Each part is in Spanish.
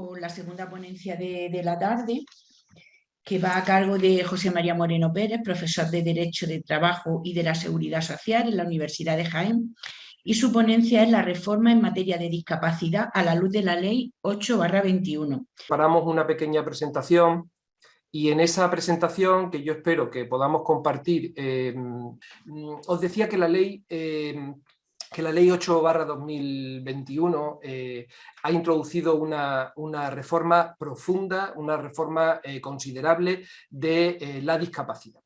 con la segunda ponencia de la tarde, que va a cargo de José María Moreno Pérez, profesor de Derecho de Trabajo y de la Seguridad Social en la Universidad de Jaén, y su ponencia es la reforma en materia de discapacidad a la luz de la Ley 8/21. Preparamos una pequeña presentación y en esa presentación, que yo espero que podamos compartir, os decía que la ley 8/2021 ha introducido una reforma profunda, una reforma considerable de la discapacidad.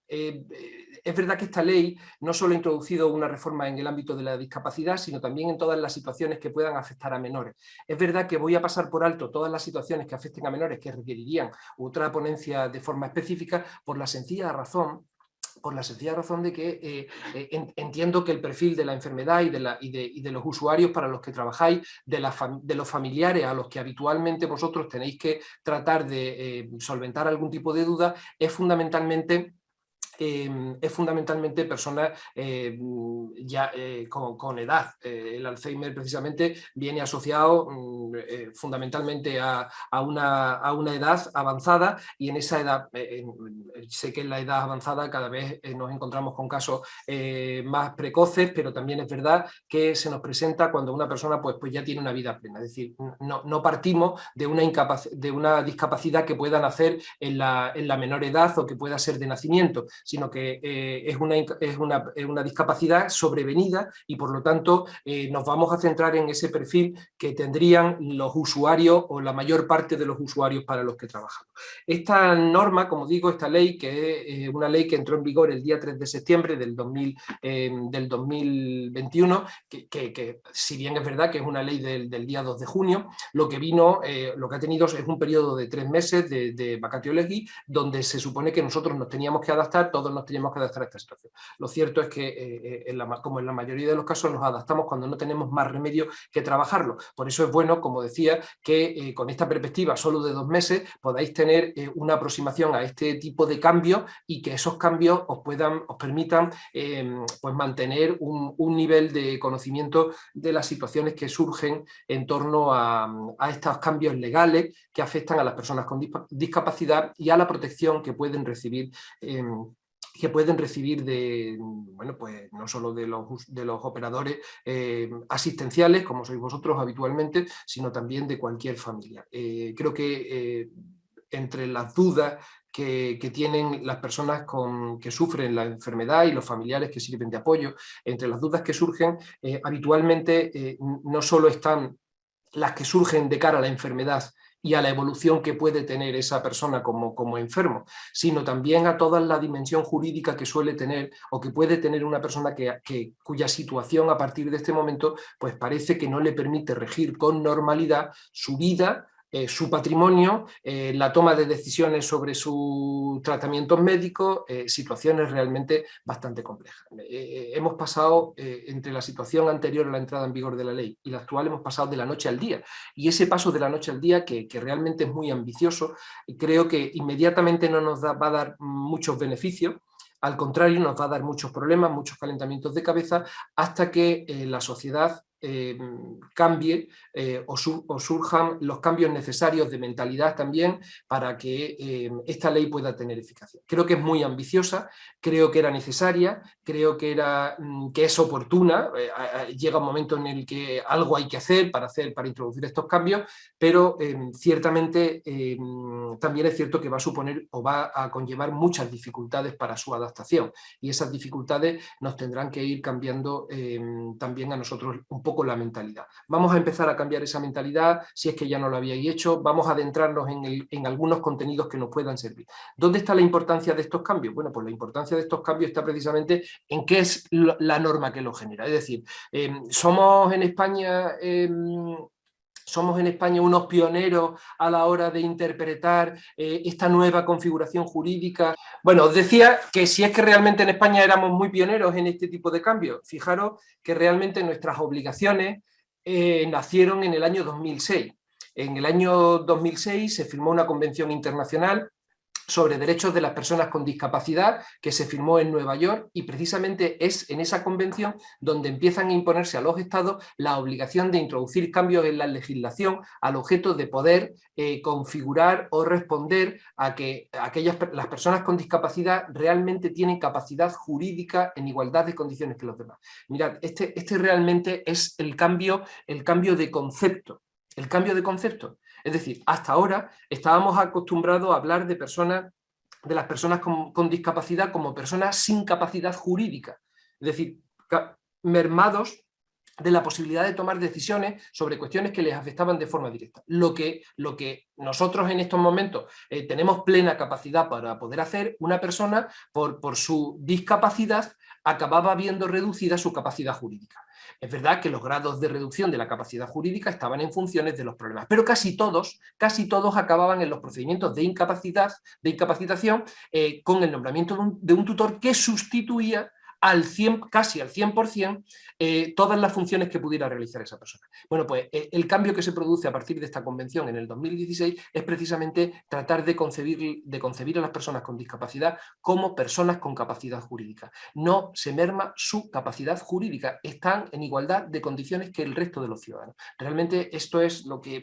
Es verdad que esta ley no solo ha introducido una reforma en el ámbito de la discapacidad, sino también en todas las situaciones que puedan afectar a menores. Es verdad que voy a pasar por alto todas las situaciones que afecten a menores que requerirían otra ponencia de forma específica por la sencilla razón de que entiendo que el perfil de la enfermedad y de los usuarios para los que trabajáis, de los familiares a los que habitualmente vosotros tenéis que tratar de solventar algún tipo de duda, es fundamentalmente personas con edad. El Alzheimer precisamente viene asociado fundamentalmente a una edad avanzada, y en esa edad, sé que en la edad avanzada cada vez nos encontramos con casos más precoces, pero también es verdad que se nos presenta cuando una persona pues ya tiene una vida plena. Es decir, no partimos de una discapacidad que pueda nacer en la menor edad o que pueda ser de nacimiento, sino que es una discapacidad sobrevenida, y por lo tanto nos vamos a centrar en ese perfil que tendrían los usuarios o la mayor parte de los usuarios para los que trabajamos. Esta norma, como digo, esta ley, que es una ley que entró en vigor el día 3 de septiembre del 2021, que si bien es verdad que es una ley del día 2 de junio, lo que ha tenido es un periodo de 3 meses de vacatio legis, donde se supone que nosotros nos teníamos que adaptar, todos nos teníamos que adaptar a esta situación. Lo cierto es que, como en la mayoría de los casos, nos adaptamos cuando no tenemos más remedio que trabajarlo. Por eso es bueno, como decía, que con esta perspectiva solo de 2 meses podáis tener una aproximación a este tipo de cambios, y que esos cambios os permitan pues mantener un nivel de conocimiento de las situaciones que surgen en torno a estos cambios legales que afectan a las personas con discapacidad y a la protección que pueden recibir pues no solo de los operadores asistenciales, como sois vosotros habitualmente, sino también de cualquier familia. Creo que entre las dudas que tienen las personas que sufren la enfermedad y los familiares que sirven de apoyo, entre las dudas que surgen, habitualmente no solo están las que surgen de cara a la enfermedad y a la evolución que puede tener esa persona como enfermo, sino también a toda la dimensión jurídica que suele tener o que puede tener una persona cuya situación a partir de este momento pues parece que no le permite regir con normalidad su vida, su patrimonio, la toma de decisiones sobre sus tratamientos médicos, situaciones realmente bastante complejas. Hemos pasado, entre la situación anterior a la entrada en vigor de la ley y la actual, hemos pasado de la noche al día, y ese paso de la noche al día, que realmente es muy ambicioso, y creo que inmediatamente no nos va a dar muchos beneficios. Al contrario, nos va a dar muchos problemas, muchos calentamientos de cabeza, hasta que la sociedad cambie o surjan los cambios necesarios de mentalidad también para que esta ley pueda tener eficacia. Creo que es muy ambiciosa, creo que era necesaria, creo que es oportuna. Llega un momento en el que algo hay que hacer para introducir estos cambios, pero ciertamente también es cierto que va a suponer o va a conllevar muchas dificultades para su adaptación, y esas dificultades nos tendrán que ir cambiando también a nosotros un poco la mentalidad. Vamos a empezar a cambiar esa mentalidad, si es que ya no lo habíais hecho. Vamos a adentrarnos en algunos contenidos que nos puedan servir. ¿Dónde está la importancia de estos cambios? Bueno, pues la importancia de estos cambios está precisamente en qué es la norma que lo genera. Es decir, somos en España unos pioneros a la hora de interpretar esta nueva configuración jurídica. Bueno, os decía que si es que realmente en España éramos muy pioneros en este tipo de cambios. Fijaros que realmente nuestras obligaciones nacieron en el año 2006. En el año 2006 se firmó una convención internacional sobre derechos de las personas con discapacidad, que se firmó en Nueva York, y precisamente es en esa convención donde empiezan a imponerse a los estados la obligación de introducir cambios en la legislación al objeto de poder configurar o responder a que las personas con discapacidad realmente tienen capacidad jurídica en igualdad de condiciones que los demás. Mirad, este realmente es el cambio de concepto. El cambio de concepto. Es decir, hasta ahora estábamos acostumbrados a hablar de las personas con discapacidad como personas sin capacidad jurídica. Es decir, mermados de la posibilidad de tomar decisiones sobre cuestiones que les afectaban de forma directa. Lo que nosotros en estos momentos tenemos plena capacidad para poder hacer, una persona por su discapacidad acababa viendo reducida su capacidad jurídica. Es verdad que los grados de reducción de la capacidad jurídica estaban en funciones de los problemas, pero casi todos acababan en los procedimientos de incapacitación con el nombramiento de un tutor que sustituía casi al 100% todas las funciones que pudiera realizar esa persona. Bueno, pues el cambio que se produce a partir de esta convención en el 2016 es precisamente tratar de concebir a las personas con discapacidad como personas con capacidad jurídica. No se merma su capacidad jurídica, están en igualdad de condiciones que el resto de los ciudadanos. Realmente esto es lo que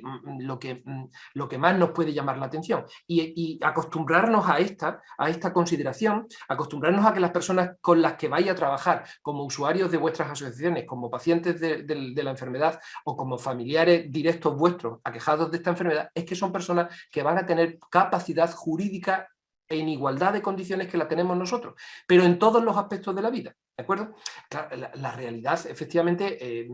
más nos puede llamar la atención, y acostumbrarnos a esta consideración, acostumbrarnos a que las personas con las que vaya a trabajar como usuarios de vuestras asociaciones, como pacientes de la enfermedad o como familiares directos vuestros aquejados de esta enfermedad, es que son personas que van a tener capacidad jurídica en igualdad de condiciones que la tenemos nosotros, pero en todos los aspectos de la vida, ¿de acuerdo? Claro, la realidad efectivamente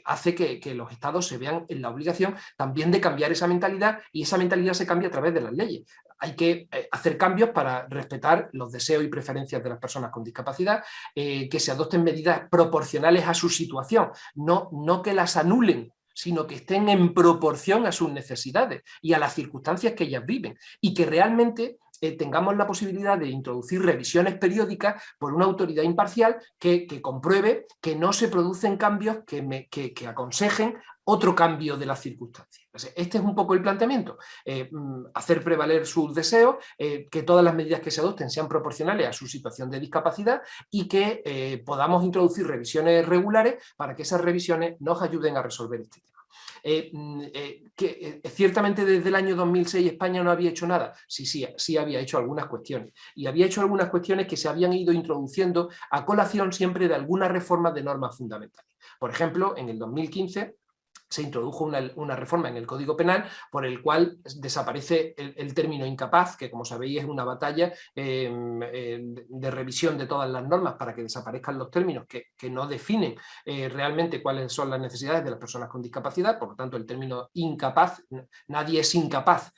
hace que los estados se vean en la obligación también de cambiar esa mentalidad, y esa mentalidad se cambia a través de las leyes. Hay que hacer cambios para respetar los deseos y preferencias de las personas con discapacidad, que se adopten medidas proporcionales a su situación, no que las anulen, sino que estén en proporción a sus necesidades y a las circunstancias que ellas viven, y que realmente tengamos la posibilidad de introducir revisiones periódicas por una autoridad imparcial que compruebe que no se producen cambios que aconsejen otro cambio de las circunstancias. Este es un poco el planteamiento, hacer prevaler sus deseos, que todas las medidas que se adopten sean proporcionales a su situación de discapacidad, y que podamos introducir revisiones regulares para que esas revisiones nos ayuden a resolver este tema. Ciertamente desde el año 2006 España no había hecho nada. Sí había hecho algunas cuestiones, y había hecho algunas cuestiones que se habían ido introduciendo a colación siempre de alguna reforma de normas fundamentales. Por ejemplo, en el 2015 se introdujo una reforma en el Código Penal por el cual desaparece el término incapaz, que como sabéis es una batalla de revisión de todas las normas para que desaparezcan los términos que no definen realmente cuáles son las necesidades de las personas con discapacidad. Por lo tanto, el término incapaz, nadie es incapaz,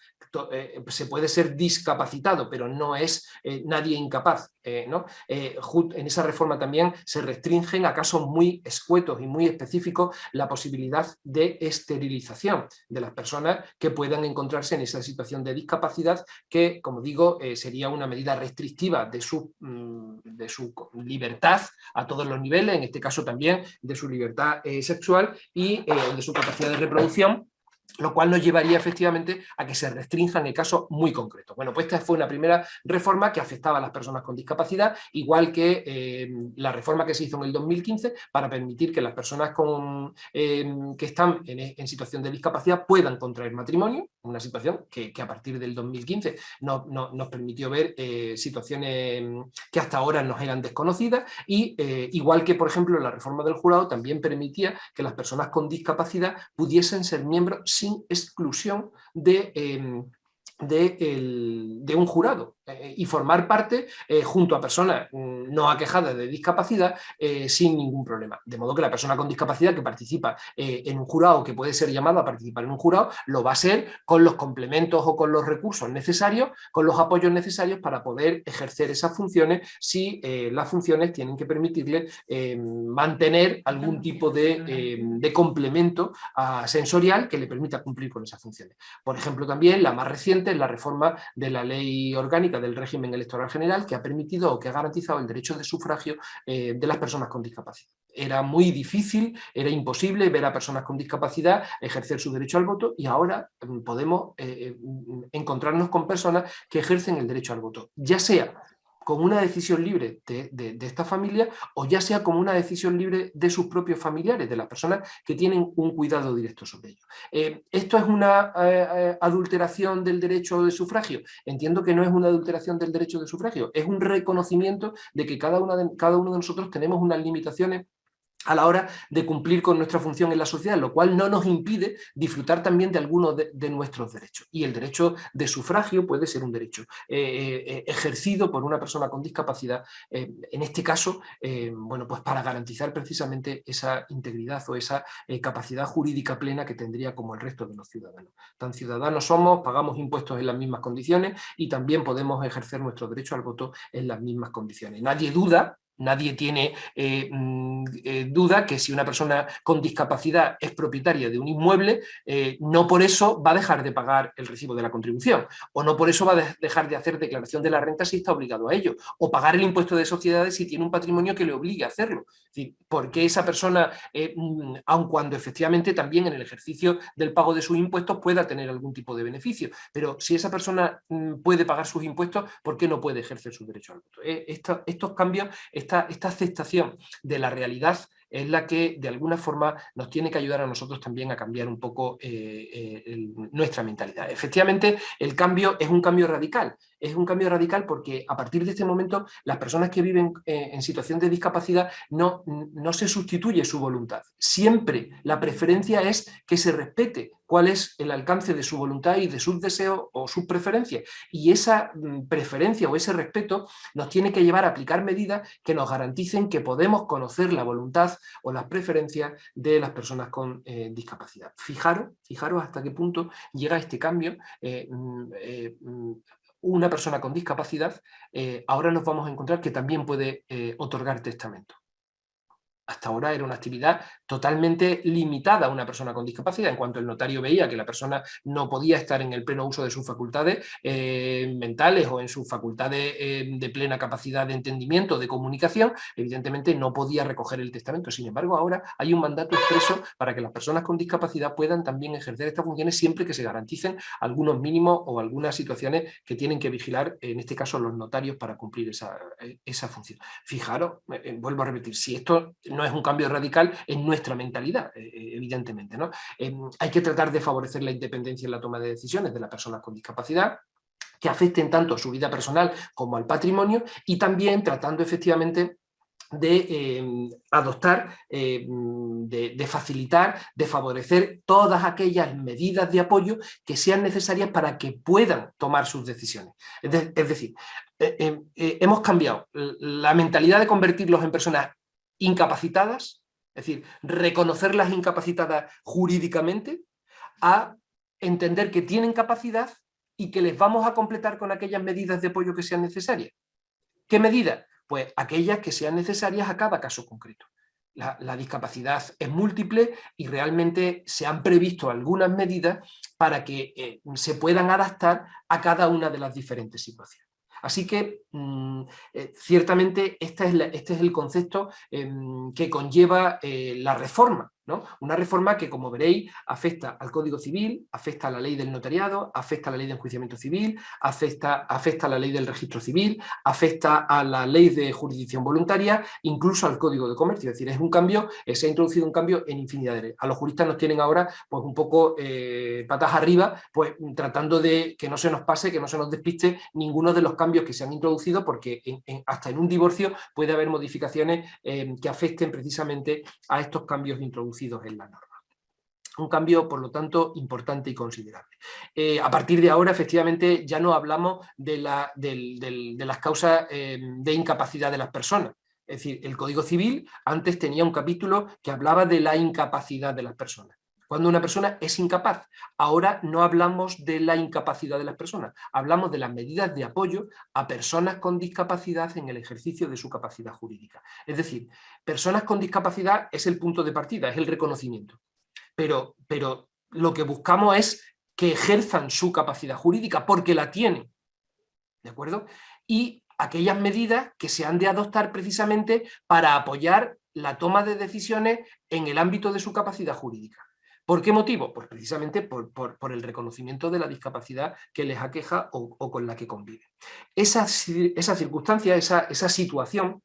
se puede ser discapacitado, pero no es nadie incapaz, ¿no? En esa reforma también se restringen a casos muy escuetos y muy específicos la posibilidad de esterilización de las personas que puedan encontrarse en esa situación de discapacidad, que, como digo, sería una medida restrictiva de su libertad a todos los niveles, en este caso también de su libertad sexual y de su capacidad de reproducción, lo cual nos llevaría efectivamente a que se restrinjan en casos muy concretos. Bueno, pues esta fue una primera reforma que afectaba a las personas con discapacidad, igual que la reforma que se hizo en el 2015 para permitir que las personas que están en situación de discapacidad puedan contraer matrimonio, una situación que a partir del 2015 nos permitió ver situaciones que hasta ahora nos eran desconocidas, y igual que, por ejemplo, la reforma del jurado también permitía que las personas con discapacidad pudiesen ser miembros sin exclusión de un jurado y formar parte junto a personas no aquejadas de discapacidad sin ningún problema. De modo que la persona con discapacidad que participa en un jurado, que puede ser llamado a participar en un jurado, lo va a ser con los complementos o con los recursos necesarios, con los apoyos necesarios para poder ejercer esas funciones, si las funciones tienen que permitirle mantener algún tipo de complemento sensorial que le permita cumplir con esas funciones. Por ejemplo, también la más reciente es la reforma de la Ley Orgánica del Régimen Electoral General, que ha permitido o que ha garantizado el derecho de sufragio de las personas con discapacidad. era muy difícil, era imposible ver a personas con discapacidad ejercer su derecho al voto, y ahora podemos encontrarnos con personas que ejercen el derecho al voto, ya sea como una decisión libre de esta familia, o ya sea como una decisión libre de sus propios familiares, de las personas que tienen un cuidado directo sobre ellos. ¿Esto es una adulteración del derecho de sufragio? Entiendo que no es una adulteración del derecho de sufragio, es un reconocimiento de que cada uno de nosotros tenemos unas limitaciones a la hora de cumplir con nuestra función en la sociedad, lo cual no nos impide disfrutar también de algunos de nuestros derechos. Y el derecho de sufragio puede ser un derecho ejercido por una persona con discapacidad, en este caso, bueno, pues para garantizar precisamente esa integridad o esa capacidad jurídica plena que tendría como el resto de los ciudadanos. Tan ciudadanos somos, pagamos impuestos en las mismas condiciones y también podemos ejercer nuestro derecho al voto en las mismas condiciones. Nadie tiene duda que si una persona con discapacidad es propietaria de un inmueble, no por eso va a dejar de pagar el recibo de la contribución, o no por eso va a dejar de hacer declaración de la renta si está obligado a ello, o pagar el impuesto de sociedades si tiene un patrimonio que le obligue a hacerlo. Es decir, porque esa persona, aun cuando efectivamente también en el ejercicio del pago de sus impuestos pueda tener algún tipo de beneficio, pero si esa persona puede pagar sus impuestos, ¿por qué no puede ejercer su derecho al voto? Estos cambios, esta aceptación de la realidad es la que de alguna forma nos tiene que ayudar a nosotros también a cambiar un poco nuestra mentalidad. Efectivamente, el cambio es un cambio radical. Es un cambio radical porque a partir de este momento las personas que viven en situación de discapacidad no se sustituye su voluntad. Siempre la preferencia es que se respete cuál es el alcance de su voluntad y de sus deseos o sus preferencias. Y esa preferencia o ese respeto nos tiene que llevar a aplicar medidas que nos garanticen que podemos conocer la voluntad o las preferencias de las personas con discapacidad. Fijaros hasta qué punto llega este cambio. Una persona con discapacidad, ahora nos vamos a encontrar que también puede otorgar testamento. Hasta ahora era una actividad totalmente limitada a una persona con discapacidad. En cuanto el notario veía que la persona no podía estar en el pleno uso de sus facultades mentales o en sus facultades de plena capacidad de entendimiento, de comunicación, evidentemente no podía recoger el testamento. Sin embargo, ahora hay un mandato expreso para que las personas con discapacidad puedan también ejercer estas funciones siempre que se garanticen algunos mínimos o algunas situaciones que tienen que vigilar, en este caso, los notarios para cumplir esa función. Fijaros, vuelvo a repetir, si esto no es un cambio radical en nuestra mentalidad, evidentemente, ¿no? Hay que tratar de favorecer la independencia en la toma de decisiones de las personas con discapacidad, que afecten tanto a su vida personal como al patrimonio, y también tratando efectivamente de adoptar, de facilitar, de favorecer todas aquellas medidas de apoyo que sean necesarias para que puedan tomar sus decisiones. Es decir, hemos cambiado la mentalidad de convertirlos en personas incapacitadas, es decir, reconocerlas incapacitadas jurídicamente, a entender que tienen capacidad y que les vamos a completar con aquellas medidas de apoyo que sean necesarias. ¿Qué medidas? Pues aquellas que sean necesarias a cada caso concreto. La discapacidad es múltiple y realmente se han previsto algunas medidas para que se puedan adaptar a cada una de las diferentes situaciones. Así que ciertamente este es el concepto que conlleva la reforma, ¿no? Una reforma que, como veréis, afecta al Código Civil, afecta a la ley del notariado, afecta a la ley de enjuiciamiento civil, afecta a la ley del registro civil, afecta a la ley de jurisdicción voluntaria, incluso al Código de Comercio. Es decir, es un cambio, se ha introducido un cambio en infinidad de leyes. A los juristas nos tienen ahora pues un poco patas arriba, pues tratando de que no se nos pase, que no se nos despiste ninguno de los cambios que se han introducido, porque hasta en un divorcio puede haber modificaciones que afecten precisamente a estos cambios introducidos en la norma. Un cambio, por lo tanto, importante y considerable. A partir de ahora, efectivamente, ya no hablamos de las causas de incapacidad de las personas. Es decir, el Código Civil antes tenía un capítulo que hablaba de la incapacidad de las personas. Cuando una persona es incapaz, ahora no hablamos de la incapacidad de las personas, hablamos de las medidas de apoyo a personas con discapacidad en el ejercicio de su capacidad jurídica. Es decir, personas con discapacidad es el punto de partida, es el reconocimiento. Pero lo que buscamos es que ejerzan su capacidad jurídica porque la tienen, ¿de acuerdo? Y aquellas medidas que se han de adoptar precisamente para apoyar la toma de decisiones en el ámbito de su capacidad jurídica. ¿Por qué motivo? Pues precisamente por el reconocimiento de la discapacidad que les aqueja o con la que conviven. Esa circunstancia, esa situación,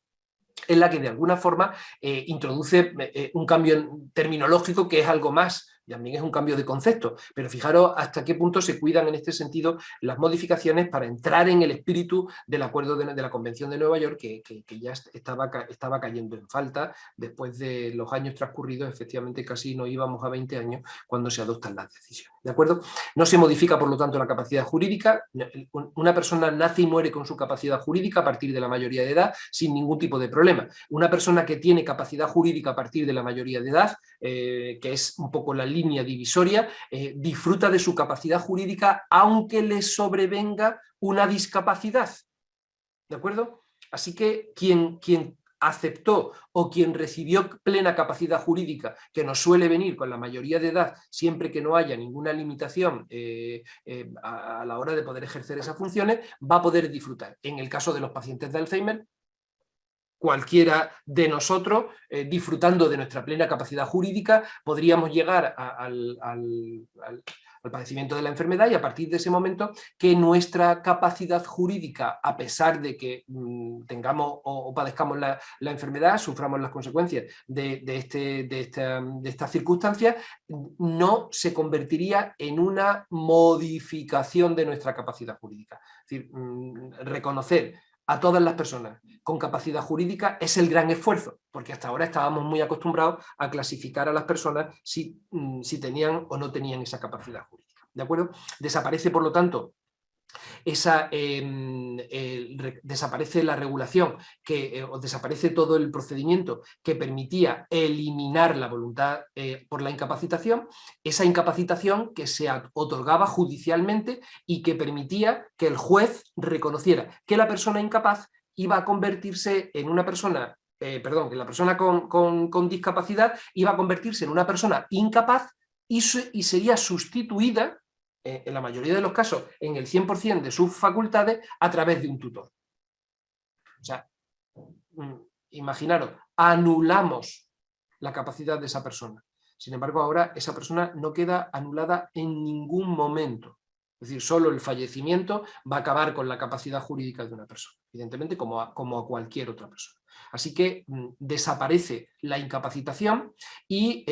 es la que de alguna forma introduce un cambio terminológico que es algo más, también es un cambio de concepto, pero fijaros hasta qué punto se cuidan en este sentido las modificaciones para entrar en el espíritu del acuerdo de la Convención de Nueva York que ya estaba cayendo en falta después de los años transcurridos. Efectivamente casi no íbamos a 20 años cuando se adoptan las decisiones, ¿de acuerdo? No se modifica por lo tanto la capacidad jurídica, una persona nace y muere con su capacidad jurídica a partir de la mayoría de edad sin ningún tipo de problema. Una persona que tiene capacidad jurídica a partir de la mayoría de edad, que es un poco la línea divisoria, disfruta de su capacidad jurídica aunque le sobrevenga una discapacidad, ¿de acuerdo? Así que quien aceptó o quien recibió plena capacidad jurídica, que nos suele venir con la mayoría de edad, siempre que no haya ninguna limitación a la hora de poder ejercer esas funciones, va a poder disfrutar. En el caso de los pacientes de Alzheimer, cualquiera de nosotros, disfrutando de nuestra plena capacidad jurídica, podríamos llegar al padecimiento de la enfermedad y a partir de ese momento que nuestra capacidad jurídica, a pesar de que tengamos o padezcamos la enfermedad, suframos las consecuencias de esta circunstancia, no se convertiría en una modificación de nuestra capacidad jurídica. Es decir, reconocer a todas las personas con capacidad jurídica es el gran esfuerzo, porque hasta ahora estábamos muy acostumbrados a clasificar a las personas si tenían o no tenían esa capacidad jurídica, ¿de acuerdo? Desaparece, por lo tanto, desaparece la regulación, o desaparece todo el procedimiento que permitía eliminar la voluntad por la incapacitación, esa incapacitación que se otorgaba judicialmente y que permitía que el juez reconociera que la persona incapaz iba a convertirse en una persona, que la persona con discapacidad iba a convertirse en una persona incapaz y sería sustituida en la mayoría de los casos, en el 100% de sus facultades, a través de un tutor. O sea, imaginaros, anulamos la capacidad de esa persona. Sin embargo, ahora esa persona no queda anulada en ningún momento. Es decir, solo el fallecimiento va a acabar con la capacidad jurídica de una persona, evidentemente como a cualquier otra persona. Así que desaparece la incapacitación y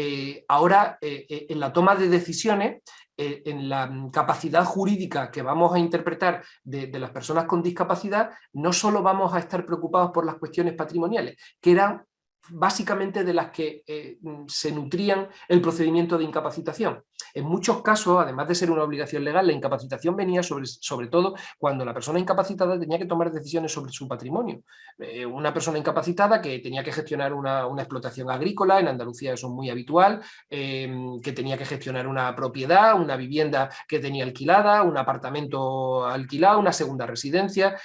ahora en la toma de decisiones, en la capacidad jurídica que vamos a interpretar de las personas con discapacidad, no solo vamos a estar preocupados por las cuestiones patrimoniales, que eran básicamente de las que se nutrían el procedimiento de incapacitación. En muchos casos, además de ser una obligación legal, la incapacitación venía sobre todo cuando la persona incapacitada tenía que tomar decisiones sobre su patrimonio. Una persona incapacitada que tenía que gestionar una explotación agrícola, en Andalucía eso es muy habitual, que tenía que gestionar una propiedad, una vivienda que tenía alquilada, un apartamento alquilado, una segunda residencia,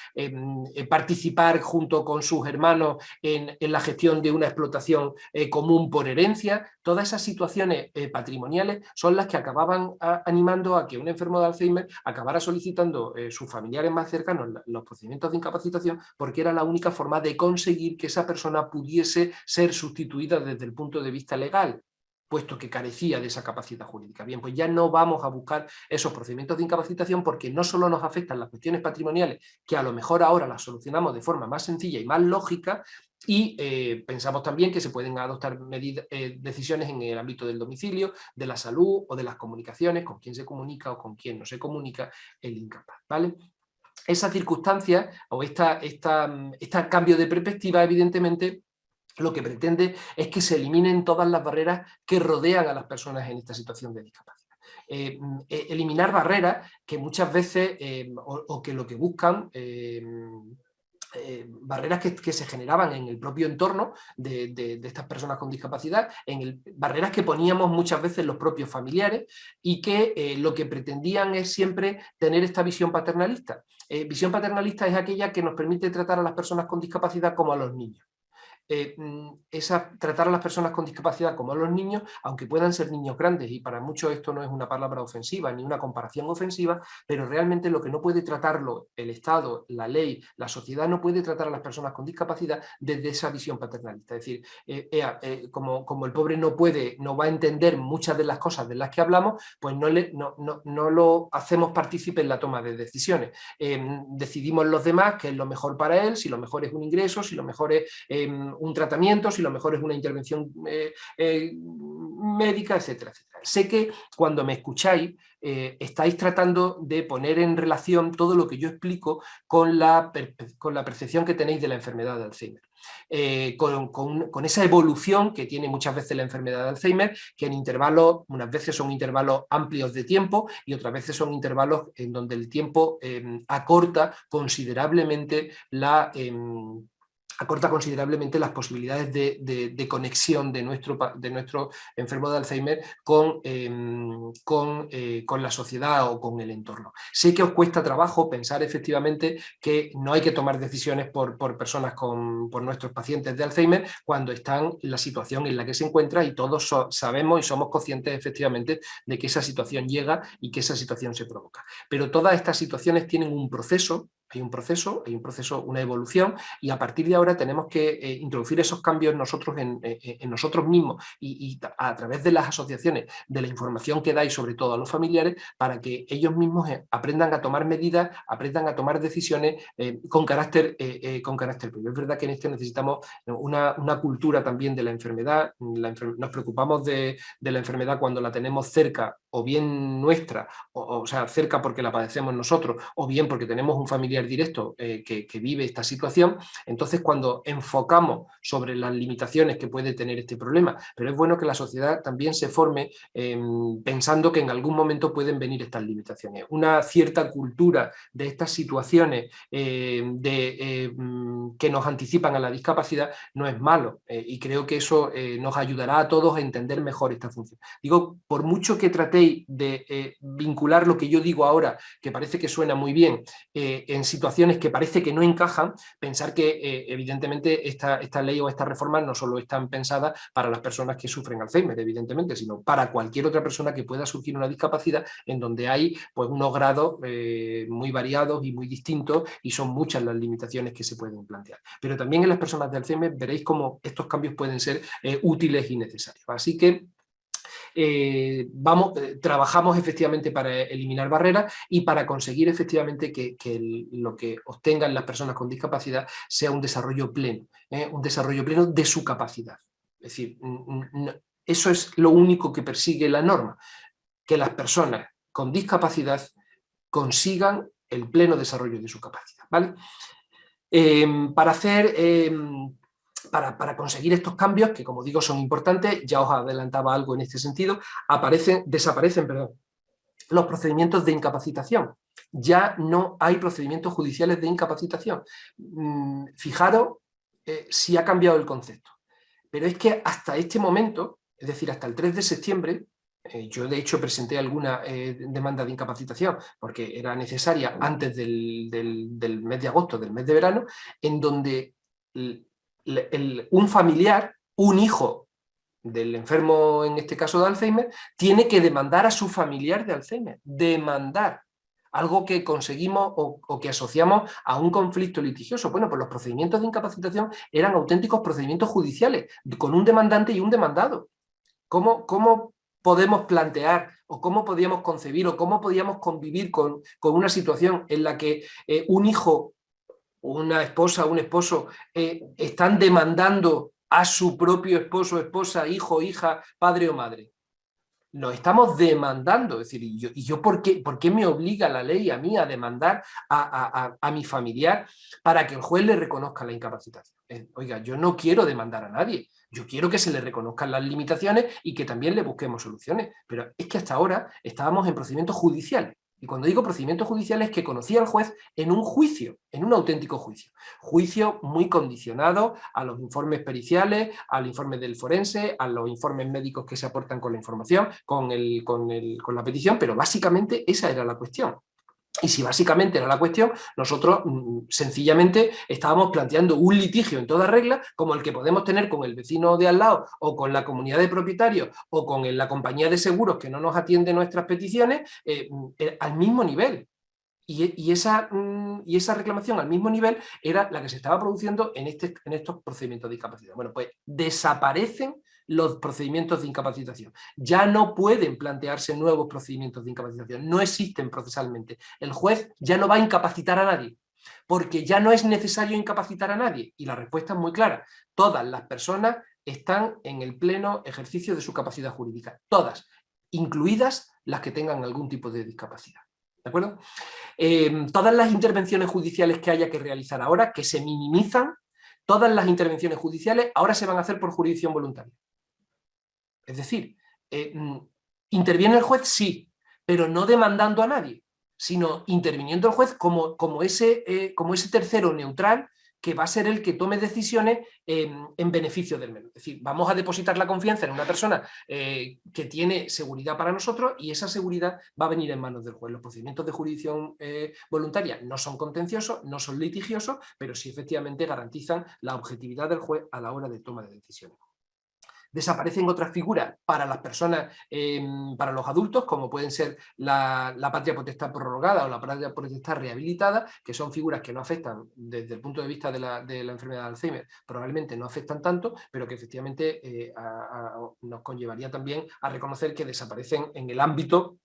participar junto con sus hermanos en la gestión de una explotación común por herencia. Todas esas situaciones patrimoniales son las que acababan animando a que un enfermo de Alzheimer acabara solicitando sus familiares más cercanos los procedimientos de incapacitación, porque era la única forma de conseguir que esa persona pudiese ser sustituida desde el punto de vista legal, puesto que carecía de esa capacidad jurídica. Bien, pues ya no vamos a buscar esos procedimientos de incapacitación porque no solo nos afectan las cuestiones patrimoniales, que a lo mejor ahora las solucionamos de forma más sencilla y más lógica, y pensamos también que se pueden adoptar decisiones en el ámbito del domicilio, de la salud o de las comunicaciones, con quién se comunica o con quién no se comunica el incapaz, ¿vale? Esa circunstancia o este cambio de perspectiva, evidentemente, lo que pretende es que se eliminen todas las barreras que rodean a las personas en esta situación de discapacidad. Eliminar barreras que muchas veces, o que lo que buscan, barreras que se generaban en el propio entorno de estas personas con discapacidad, barreras que poníamos muchas veces los propios familiares y que lo que pretendían es siempre tener esta visión paternalista. Visión paternalista es aquella que nos permite tratar a las personas con discapacidad como a los niños. tratar a las personas con discapacidad como a los niños, aunque puedan ser niños grandes, y para muchos esto no es una palabra ofensiva ni una comparación ofensiva, pero realmente lo que no puede tratarlo el Estado, la ley, la sociedad, no puede tratar a las personas con discapacidad desde esa visión paternalista. Es decir, como el pobre no va a entender muchas de las cosas de las que hablamos, pues no lo hacemos partícipe en la toma de decisiones. Decidimos los demás qué es lo mejor para él, si lo mejor es un ingreso, si lo mejor es un tratamiento, si lo mejor es una intervención médica, etcétera, etcétera. Sé que cuando me escucháis estáis tratando de poner en relación todo lo que yo explico con la percepción que tenéis de la enfermedad de Alzheimer. Con esa evolución que tiene muchas veces la enfermedad de Alzheimer, que en intervalos, unas veces son intervalos amplios de tiempo y otras veces son intervalos en donde el tiempo acorta considerablemente las posibilidades de conexión de nuestro enfermo de Alzheimer con la sociedad o con el entorno. Sé que os cuesta trabajo pensar efectivamente que no hay que tomar decisiones por personas por nuestros pacientes de Alzheimer cuando están en la situación en la que se encuentra, y todos sabemos y somos conscientes efectivamente de que esa situación llega y que esa situación se provoca. Pero todas estas situaciones tienen un proceso, una evolución, y a partir de ahora tenemos que introducir esos cambios nosotros en nosotros mismos y a través de las asociaciones, de la información que dais sobre todo a los familiares, para que ellos mismos aprendan a tomar medidas, aprendan a tomar decisiones con carácter propio. Es verdad que en esto necesitamos una cultura también de la enfermedad. Nos preocupamos de la enfermedad cuando la tenemos cerca, o bien nuestra, o sea, cerca porque la padecemos nosotros, o bien porque tenemos un familiar directo que vive esta situación. Entonces, cuando enfocamos sobre las limitaciones que puede tener este problema, pero es bueno que la sociedad también se forme pensando que en algún momento pueden venir estas limitaciones. Una cierta cultura de estas situaciones que nos anticipan a la discapacidad no es malo, y creo que eso nos ayudará a todos a entender mejor esta función. Digo, por mucho que tratéis de vincular lo que yo digo ahora, que parece que suena muy bien, en situaciones que parece que no encajan, pensar que evidentemente esta ley o estas reformas no solo están pensadas para las personas que sufren Alzheimer, evidentemente, sino para cualquier otra persona que pueda surgir una discapacidad en donde hay pues unos grados muy variados y muy distintos, y son muchas las limitaciones que se pueden plantear. Pero también en las personas de Alzheimer veréis cómo estos cambios pueden ser útiles y necesarios. Así que trabajamos efectivamente para eliminar barreras y para conseguir efectivamente que lo que obtengan las personas con discapacidad sea un desarrollo pleno de su capacidad. Es decir, eso es lo único que persigue la norma, que las personas con discapacidad consigan el pleno desarrollo de su capacidad, ¿vale? Para conseguir estos cambios, que como digo son importantes, ya os adelantaba algo en este sentido, desaparecen los procedimientos de incapacitación. Ya no hay procedimientos judiciales de incapacitación. Fijaros si ha cambiado el concepto. Pero es que hasta este momento, es decir, hasta el 3 de septiembre, yo de hecho presenté alguna demanda de incapacitación porque era necesaria antes del mes de agosto, del mes de verano, en donde un familiar, un hijo del enfermo, en este caso de Alzheimer, tiene que demandar a su familiar de Alzheimer. Demandar. Algo que conseguimos o que asociamos a un conflicto litigioso. Bueno, pues los procedimientos de incapacitación eran auténticos procedimientos judiciales, con un demandante y un demandado. ¿Cómo podemos plantear, o cómo podíamos concebir, o cómo podíamos convivir con una situación en la que un hijo, una esposa, un esposo están demandando a su propio esposo, esposa, hijo, hija, padre o madre? Lo estamos demandando. Es decir, ¿y yo por qué me obliga la ley a mí a demandar a mi familiar para que el juez le reconozca la incapacitación? Oiga, yo no quiero demandar a nadie, yo quiero que se le reconozcan las limitaciones y que también le busquemos soluciones, pero es que hasta ahora estábamos en procedimientos judiciales. Y cuando digo procedimientos judiciales, que conocía al juez en un juicio, en un auténtico juicio. Juicio muy condicionado a los informes periciales, al informe del forense, a los informes médicos que se aportan con la información, con la petición, pero básicamente esa era la cuestión. Y si básicamente era la cuestión, nosotros sencillamente estábamos planteando un litigio en toda regla, como el que podemos tener con el vecino de al lado, o con la comunidad de propietarios, o con la compañía de seguros que no nos atiende nuestras peticiones, al mismo nivel. Y esa reclamación al mismo nivel era la que se estaba produciendo en estos procedimientos de discapacidad. Bueno, pues desaparecen los procedimientos de incapacitación. Ya no pueden plantearse nuevos procedimientos de incapacitación, no existen procesalmente. El juez ya no va a incapacitar a nadie, porque ya no es necesario incapacitar a nadie. Y la respuesta es muy clara. Todas las personas están en el pleno ejercicio de su capacidad jurídica. Todas, incluidas las que tengan algún tipo de discapacidad. ¿De acuerdo? Todas las intervenciones judiciales que haya que realizar ahora, que se minimizan, todas las intervenciones judiciales ahora se van a hacer por jurisdicción voluntaria. Es decir, ¿interviene el juez? Sí, pero no demandando a nadie, sino interviniendo el juez como ese tercero neutral que va a ser el que tome decisiones en beneficio del menor. Es decir, vamos a depositar la confianza en una persona que tiene seguridad para nosotros y esa seguridad va a venir en manos del juez. Los procedimientos de jurisdicción voluntaria no son contenciosos, no son litigiosos, pero sí efectivamente garantizan la objetividad del juez a la hora de toma de decisiones. Desaparecen otras figuras para las personas, para los adultos, como pueden ser la patria potestad prorrogada o la patria potestad rehabilitada, que son figuras que no afectan desde el punto de vista de la enfermedad de Alzheimer, probablemente no afectan tanto, pero que efectivamente nos conllevaría también a reconocer que desaparecen en el ámbito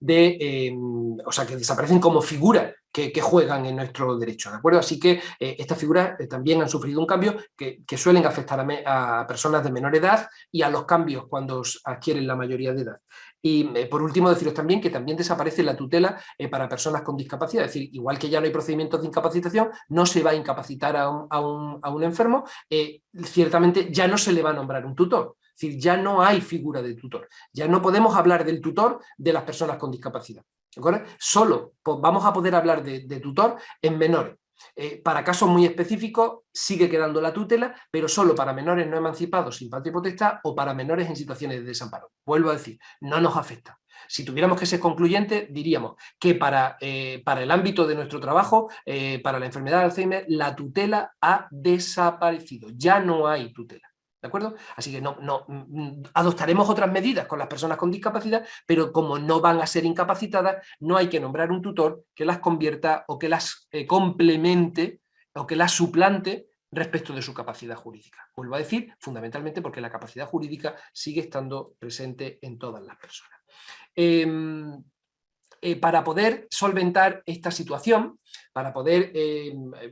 o sea, que desaparecen como figuras que juegan en nuestro derecho, ¿de acuerdo? Así que estas figuras también han sufrido un cambio que suelen afectar a personas de menor edad y a los cambios cuando adquieren la mayoría de edad. Y por último deciros también que también desaparece la tutela para personas con discapacidad, es decir, igual que ya no hay procedimientos de incapacitación, no se va a incapacitar a un enfermo, ciertamente ya no se le va a nombrar un tutor. Es decir, ya no hay figura de tutor. Ya no podemos hablar del tutor de las personas con discapacidad. ¿De acuerdo? Solo vamos a poder hablar de tutor en menores. Para casos muy específicos sigue quedando la tutela, pero solo para menores no emancipados sin patria potestad o para menores en situaciones de desamparo. Vuelvo a decir, no nos afecta. Si tuviéramos que ser concluyentes, diríamos que para el ámbito de nuestro trabajo, para la enfermedad de Alzheimer, la tutela ha desaparecido. Ya no hay tutela. ¿De acuerdo? Así que adoptaremos otras medidas con las personas con discapacidad, pero como no van a ser incapacitadas, no hay que nombrar un tutor que las convierta o que las complemente o que las suplante respecto de su capacidad jurídica. Vuelvo a decir, fundamentalmente porque la capacidad jurídica sigue estando presente en todas las personas. Para poder solventar esta situación, para poder,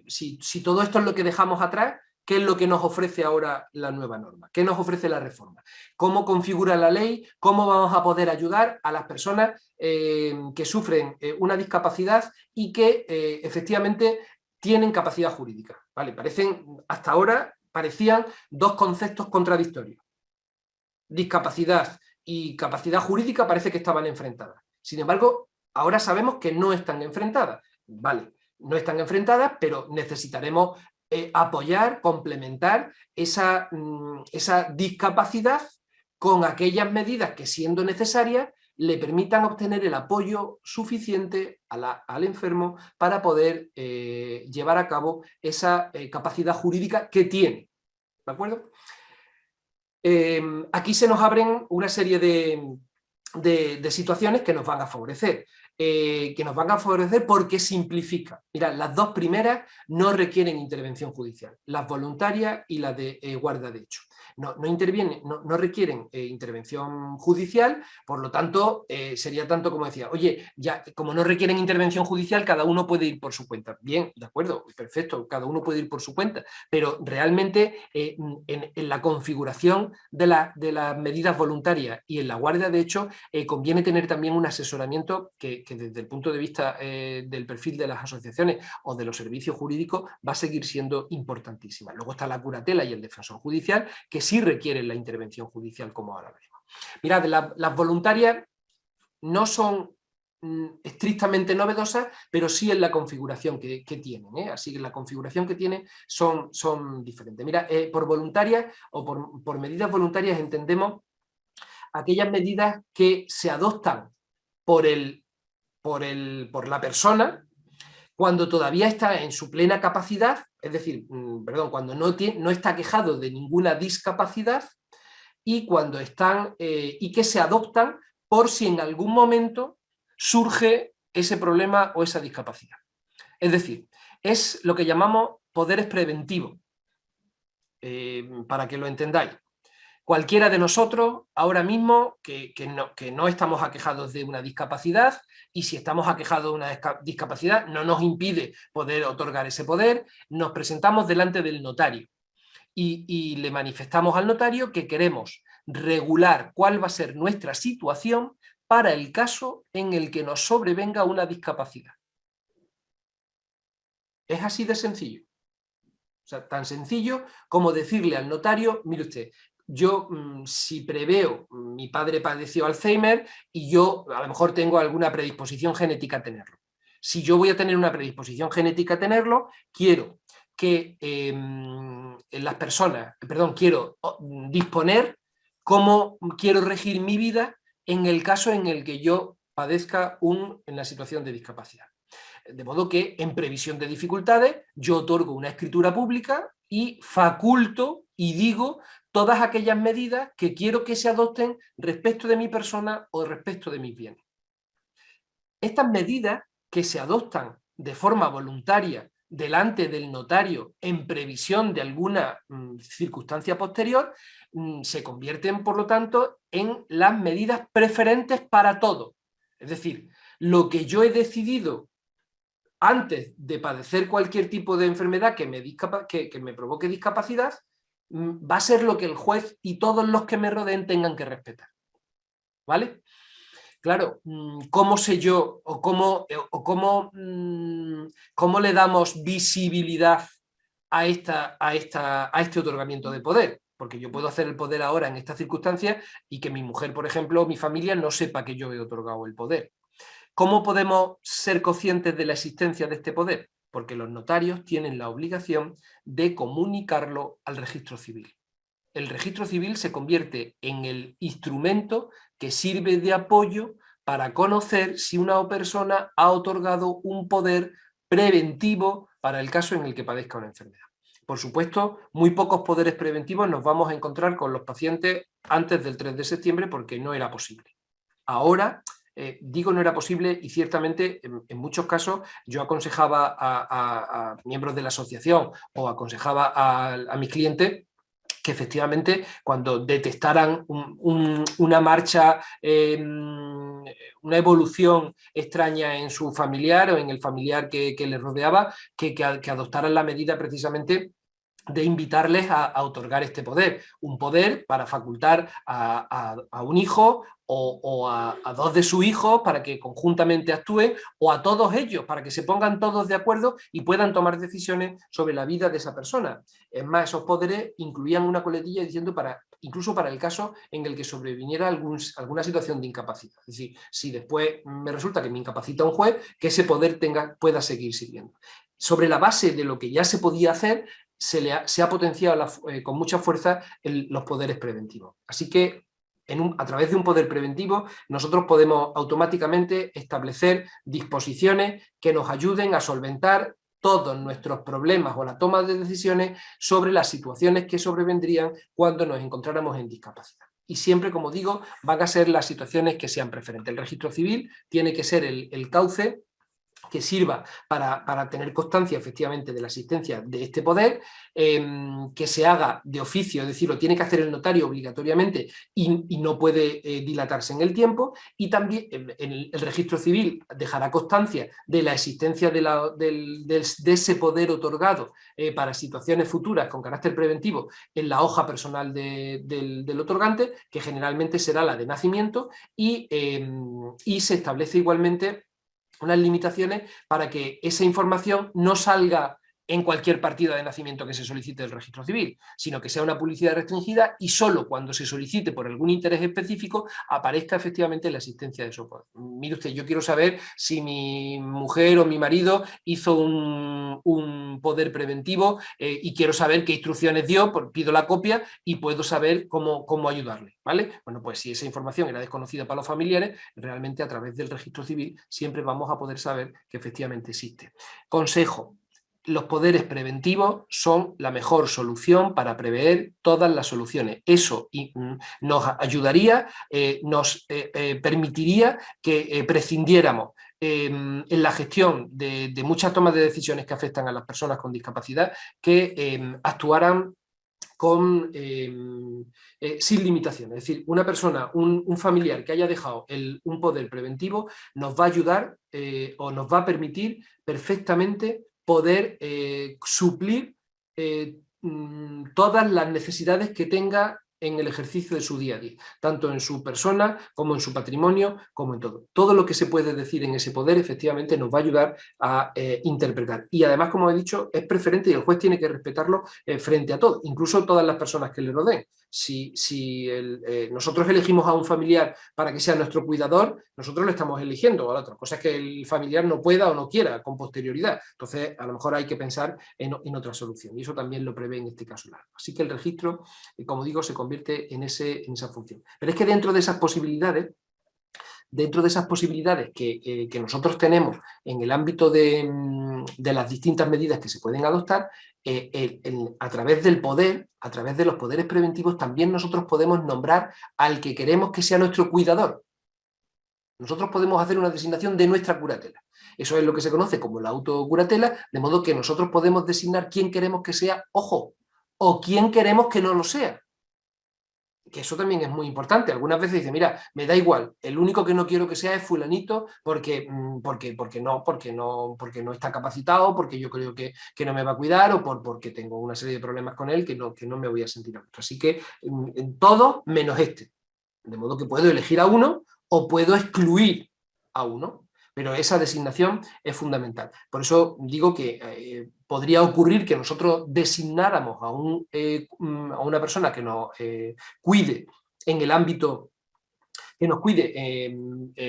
si todo esto es lo que dejamos atrás, ¿qué es lo que nos ofrece ahora la nueva norma? ¿Qué nos ofrece la reforma? ¿Cómo configura la ley? ¿Cómo vamos a poder ayudar a las personas que sufren una discapacidad y que efectivamente tienen capacidad jurídica? ¿Vale? Hasta ahora parecían dos conceptos contradictorios. Discapacidad y capacidad jurídica parece que estaban enfrentadas. Sin embargo, ahora sabemos que no están enfrentadas. Vale, no están enfrentadas, pero necesitaremos apoyar, complementar esa discapacidad con aquellas medidas que, siendo necesarias, le permitan obtener el apoyo suficiente al enfermo para poder llevar a cabo esa capacidad jurídica que tiene. ¿De acuerdo? Aquí se nos abren una serie de situaciones que nos van a favorecer. Porque simplifica. Mirad, las dos primeras no requieren intervención judicial, las voluntarias y las de guarda de hecho. No requieren intervención judicial, por lo tanto, sería tanto como decía, oye, ya como no requieren intervención judicial, cada uno puede ir por su cuenta. Bien, de acuerdo, perfecto, cada uno puede ir por su cuenta, pero realmente en la configuración de las medidas voluntarias y en la guardia de hecho, conviene tener también un asesoramiento que desde el punto de vista del perfil de las asociaciones o de los servicios jurídicos va a seguir siendo importantísima. Luego está la curatela y el defensor judicial, que sí requieren la intervención judicial, como ahora veremos. Mirad, las voluntarias no son estrictamente novedosas, pero sí en la configuración que tienen. Así que la configuración que tienen son diferentes. Mira, por voluntarias o por medidas voluntarias entendemos aquellas medidas que se adoptan por el por la persona cuando todavía está en su plena capacidad, es decir, cuando no está quejado de ninguna discapacidad, y cuando están y que se adoptan por si en algún momento surge ese problema o esa discapacidad. Es decir, es lo que llamamos poderes preventivos, para que lo entendáis. Cualquiera de nosotros, ahora mismo, que no estamos aquejados de una discapacidad, y si estamos aquejados de una discapacidad, no nos impide poder otorgar ese poder, nos presentamos delante del notario y le manifestamos al notario que queremos regular cuál va a ser nuestra situación para el caso en el que nos sobrevenga una discapacidad. Es así de sencillo. O sea, tan sencillo como decirle al notario, mire usted, yo si preveo, mi padre padeció Alzheimer y yo a lo mejor tengo alguna predisposición genética a tenerlo. Si yo voy a tener una predisposición genética a tenerlo, quiero que las personas, quiero disponer cómo quiero regir mi vida en el caso en el que yo padezca en la situación de discapacidad. De modo que, en previsión de dificultades, yo otorgo una escritura pública y faculto y digo todas aquellas medidas que quiero que se adopten respecto de mi persona o respecto de mis bienes. Estas medidas que se adoptan de forma voluntaria delante del notario en previsión de alguna circunstancia posterior, se convierten, por lo tanto, en las medidas preferentes para todo. Es decir, lo que yo he decidido antes de padecer cualquier tipo de enfermedad que me provoque discapacidad, va a ser lo que el juez y todos los que me rodeen tengan que respetar. ¿Vale? Claro, ¿cómo sé yo o cómo le damos visibilidad a este otorgamiento de poder? Porque yo puedo hacer el poder ahora en estas circunstancias y que mi mujer, por ejemplo, o mi familia no sepa que yo he otorgado el poder. ¿Cómo podemos ser conscientes de la existencia de este poder? Porque los notarios tienen la obligación de comunicarlo al registro civil. El registro civil se convierte en el instrumento que sirve de apoyo para conocer si una persona ha otorgado un poder preventivo para el caso en el que padezca una enfermedad. Por supuesto, muy pocos poderes preventivos nos vamos a encontrar con los pacientes antes del 3 de septiembre porque no era posible. Ahora, digo no era posible y ciertamente en muchos casos yo aconsejaba a miembros de la asociación o aconsejaba a mis clientes que efectivamente cuando detectaran una marcha, una evolución extraña en su familiar o en el familiar que les rodeaba, que adoptaran la medida precisamente de invitarles a otorgar este poder. Un poder para facultar a un hijo o a dos de sus hijos para que conjuntamente actúen, o a todos ellos para que se pongan todos de acuerdo y puedan tomar decisiones sobre la vida de esa persona. Es más, esos poderes incluían una coletilla diciendo incluso para el caso en el que sobreviniera alguna situación de incapacidad. Es decir, si después me resulta que me incapacita un juez, que ese poder pueda seguir sirviendo. Sobre la base de lo que ya se podía hacer, se ha potenciado con mucha fuerza los poderes preventivos. Así que a través de un poder preventivo nosotros podemos automáticamente establecer disposiciones que nos ayuden a solventar todos nuestros problemas o la toma de decisiones sobre las situaciones que sobrevendrían cuando nos encontráramos en discapacidad. Y siempre, como digo, van a ser las situaciones que sean preferentes. El registro civil tiene que ser el cauce que sirva para tener constancia efectivamente de la existencia de este poder, que se haga de oficio, es decir, lo tiene que hacer el notario obligatoriamente y no puede dilatarse en el tiempo, y también el registro civil dejará constancia de la existencia de ese poder otorgado para situaciones futuras con carácter preventivo en la hoja personal del otorgante, que generalmente será la de nacimiento, y se establece igualmente unas limitaciones para que esa información no salga en cualquier partida de nacimiento que se solicite del registro civil, sino que sea una publicidad restringida y solo cuando se solicite por algún interés específico aparezca efectivamente la existencia de soporte. Mire usted, yo quiero saber si mi mujer o mi marido hizo un poder preventivo y quiero saber qué instrucciones dio, pido la copia y puedo saber cómo ayudarle, ¿vale? Bueno, pues si esa información era desconocida para los familiares, realmente a través del registro civil siempre vamos a poder saber que efectivamente existe. Consejo: los poderes preventivos son la mejor solución para prever todas las soluciones. Eso nos ayudaría, nos permitiría que prescindiéramos en la gestión de muchas tomas de decisiones que afectan a las personas con discapacidad, que actuaran sin limitaciones. Es decir, una persona, un familiar que haya dejado un poder preventivo nos va a ayudar o nos va a permitir perfectamente poder suplir todas las necesidades que tenga en el ejercicio de su día a día, tanto en su persona como en su patrimonio, como en todo. Todo lo que se puede decir en ese poder efectivamente nos va a ayudar a interpretar. Y además, como he dicho, es preferente y el juez tiene que respetarlo frente a todo, incluso todas las personas que le rodeen. Si nosotros elegimos a un familiar para que sea nuestro cuidador, nosotros lo estamos eligiendo. A la otra cosa es que el familiar no pueda o no quiera con posterioridad. Entonces, a lo mejor hay que pensar en otra solución. Y eso también lo prevé en este caso. Así que el registro, como digo, se convierte en esa función. Pero es que dentro de esas posibilidades que nosotros tenemos en el ámbito de las distintas medidas que se pueden adoptar, a través del poder, a través de los poderes preventivos, también nosotros podemos nombrar al que queremos que sea nuestro cuidador. Nosotros podemos hacer una designación de nuestra curatela. Eso es lo que se conoce como la autocuratela, de modo que nosotros podemos designar quién queremos que sea, ojo, o quién queremos que no lo sea. Que eso también es muy importante. Algunas veces dice, mira, me da igual, el único que no quiero que sea es fulanito porque no está capacitado, porque yo creo que no me va a cuidar o porque tengo una serie de problemas con él que no me voy a sentir a gusto. Así que en todo menos este. De modo que puedo elegir a uno o puedo excluir a uno. Pero esa designación es fundamental. Por eso digo que podría ocurrir que nosotros designáramos a una persona que nos cuide en el ámbito, que nos cuide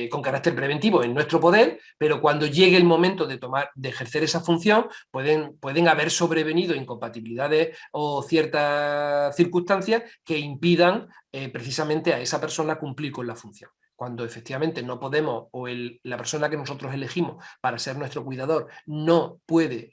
con carácter preventivo en nuestro poder, pero cuando llegue el momento de ejercer esa función, pueden haber sobrevenido incompatibilidades o ciertas circunstancias que impidan precisamente a esa persona cumplir con la función. Cuando efectivamente no podemos, o la persona que nosotros elegimos para ser nuestro cuidador no puede,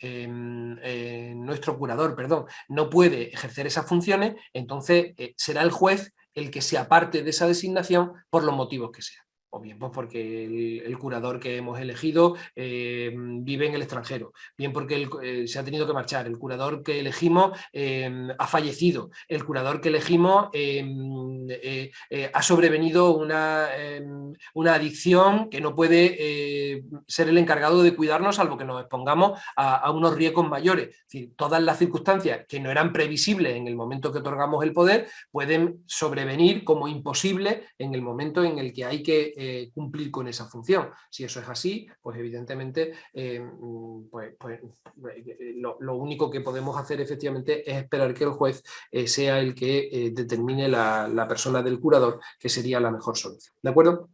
nuestro curador, perdón, no puede ejercer esas funciones, entonces será el juez el que se aparte de esa designación por los motivos que sean. O bien pues porque el curador que hemos elegido vive en el extranjero, bien porque se ha tenido que marchar, el curador que elegimos ha fallecido, el curador que elegimos ha sobrevenido una adicción que no puede ser el encargado de cuidarnos, salvo que nos expongamos a unos riesgos mayores. Es decir, todas las circunstancias que no eran previsibles en el momento que otorgamos el poder pueden sobrevenir como imposibles en el momento en el que hay que cumplir con esa función. Si eso es así, pues evidentemente lo único que podemos hacer efectivamente es esperar que el juez sea el que determine la persona del curador, que sería la mejor solución. ¿De acuerdo?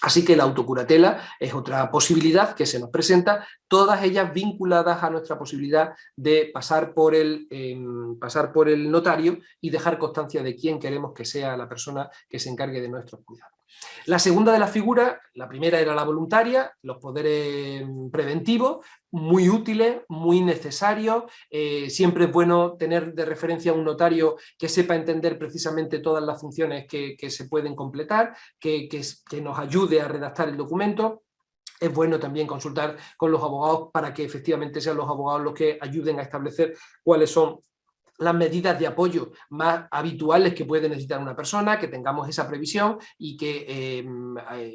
Así que la autocuratela es otra posibilidad que se nos presenta, todas ellas vinculadas a nuestra posibilidad de pasar por el notario y dejar constancia de quién queremos que sea la persona que se encargue de nuestros cuidados. La segunda de las figuras, la primera era la voluntaria, los poderes preventivos, muy útiles, muy necesarios. Siempre es bueno tener de referencia a un notario que sepa entender precisamente todas las funciones que se pueden completar, que nos ayude a redactar el documento. Es bueno también consultar con los abogados para que efectivamente sean los abogados los que ayuden a establecer cuáles son las medidas de apoyo más habituales que puede necesitar una persona, que tengamos esa previsión y que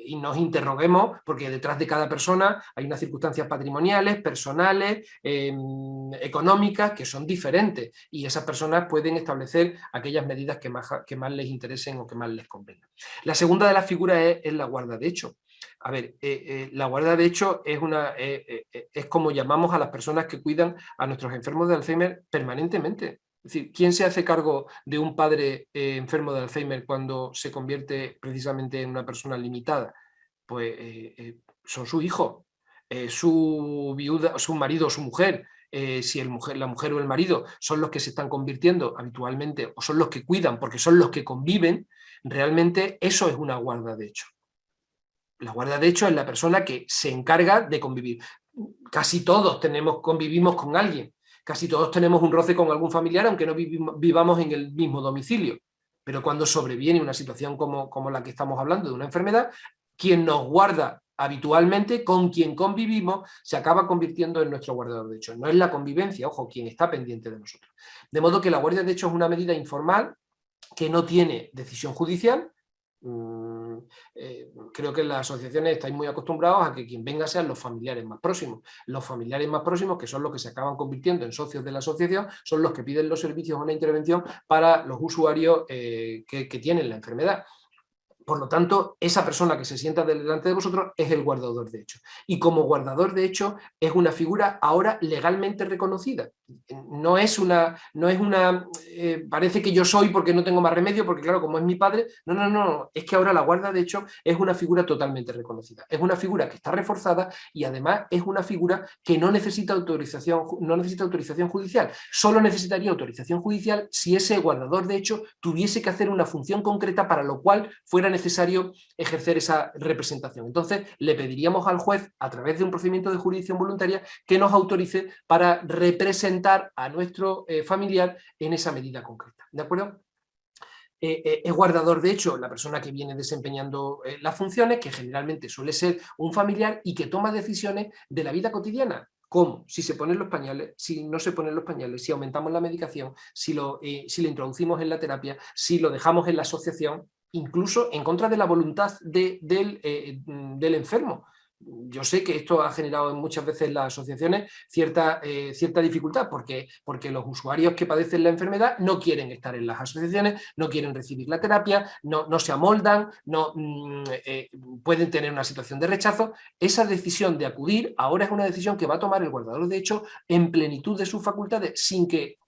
y nos interroguemos, porque detrás de cada persona hay unas circunstancias patrimoniales, personales, económicas, que son diferentes, y esas personas pueden establecer aquellas medidas que más les interesen o que más les convengan. La segunda de las figuras es la guarda de hecho. A ver, la guarda de hecho es como llamamos a las personas que cuidan a nuestros enfermos de Alzheimer permanentemente. Es decir, ¿quién se hace cargo de un padre enfermo de Alzheimer cuando se convierte precisamente en una persona limitada? Pues son sus hijos, su viuda, su marido o su mujer. Si la mujer o el marido son los que se están convirtiendo habitualmente o son los que cuidan porque son los que conviven, realmente eso es una guarda de hecho. La guarda de hecho es la persona que se encarga de convivir. Casi todos convivimos con alguien, casi todos tenemos un roce con algún familiar, aunque no vivamos en el mismo domicilio. Pero cuando sobreviene una situación como la que estamos hablando, de una enfermedad, quien nos guarda habitualmente, con quien convivimos, se acaba convirtiendo en nuestro guardador de hecho. No es la convivencia, ojo, quien está pendiente de nosotros. De modo que la guardia de hecho es una medida informal que no tiene decisión judicial. Creo que en las asociaciones estáis muy acostumbrados a que quien venga sean los familiares más próximos. Los familiares más próximos, que son los que se acaban convirtiendo en socios de la asociación, son los que piden los servicios o una intervención para los usuarios que tienen la enfermedad. Por lo tanto, esa persona que se sienta delante de vosotros es el guardador de hecho. Y como guardador de hecho es una figura ahora legalmente reconocida. No es una parece que yo soy porque no tengo más remedio, porque claro, como es mi padre, no, es que ahora la guarda de hecho es una figura totalmente reconocida. Es una figura que está reforzada y además es una figura que no necesita autorización judicial. Solo necesitaría autorización judicial si ese guardador de hecho tuviese que hacer una función concreta para lo cual fuera necesario ejercer esa representación. Entonces, le pediríamos al juez, a través de un procedimiento de jurisdicción voluntaria, que nos autorice para representar a nuestro familiar en esa medida concreta. ¿De acuerdo? Es guardador de hecho la persona que viene desempeñando las funciones, que generalmente suele ser un familiar y que toma decisiones de la vida cotidiana. ¿Cómo? Si se ponen los pañales, si no se ponen los pañales, si aumentamos la medicación, si lo introducimos en la terapia, si lo dejamos en la asociación, incluso en contra de la voluntad del enfermo. Yo sé que esto ha generado muchas veces en las asociaciones cierta dificultad porque los usuarios que padecen la enfermedad no quieren estar en las asociaciones, no quieren recibir la terapia, no se amoldan, pueden tener una situación de rechazo. Esa decisión de acudir ahora es una decisión que va a tomar el guardador de hecho en plenitud de sus facultades, sin que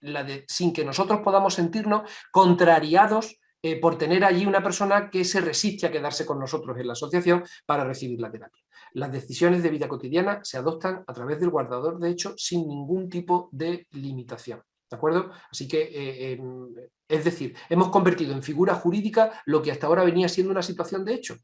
nosotros podamos sentirnos contrariados por tener allí una persona que se resiste a quedarse con nosotros en la asociación para recibir la terapia. Las decisiones de vida cotidiana se adoptan a través del guardador de hecho sin ningún tipo de limitación. ¿De acuerdo? Así que, es decir, hemos convertido en figura jurídica lo que hasta ahora venía siendo una situación de hecho.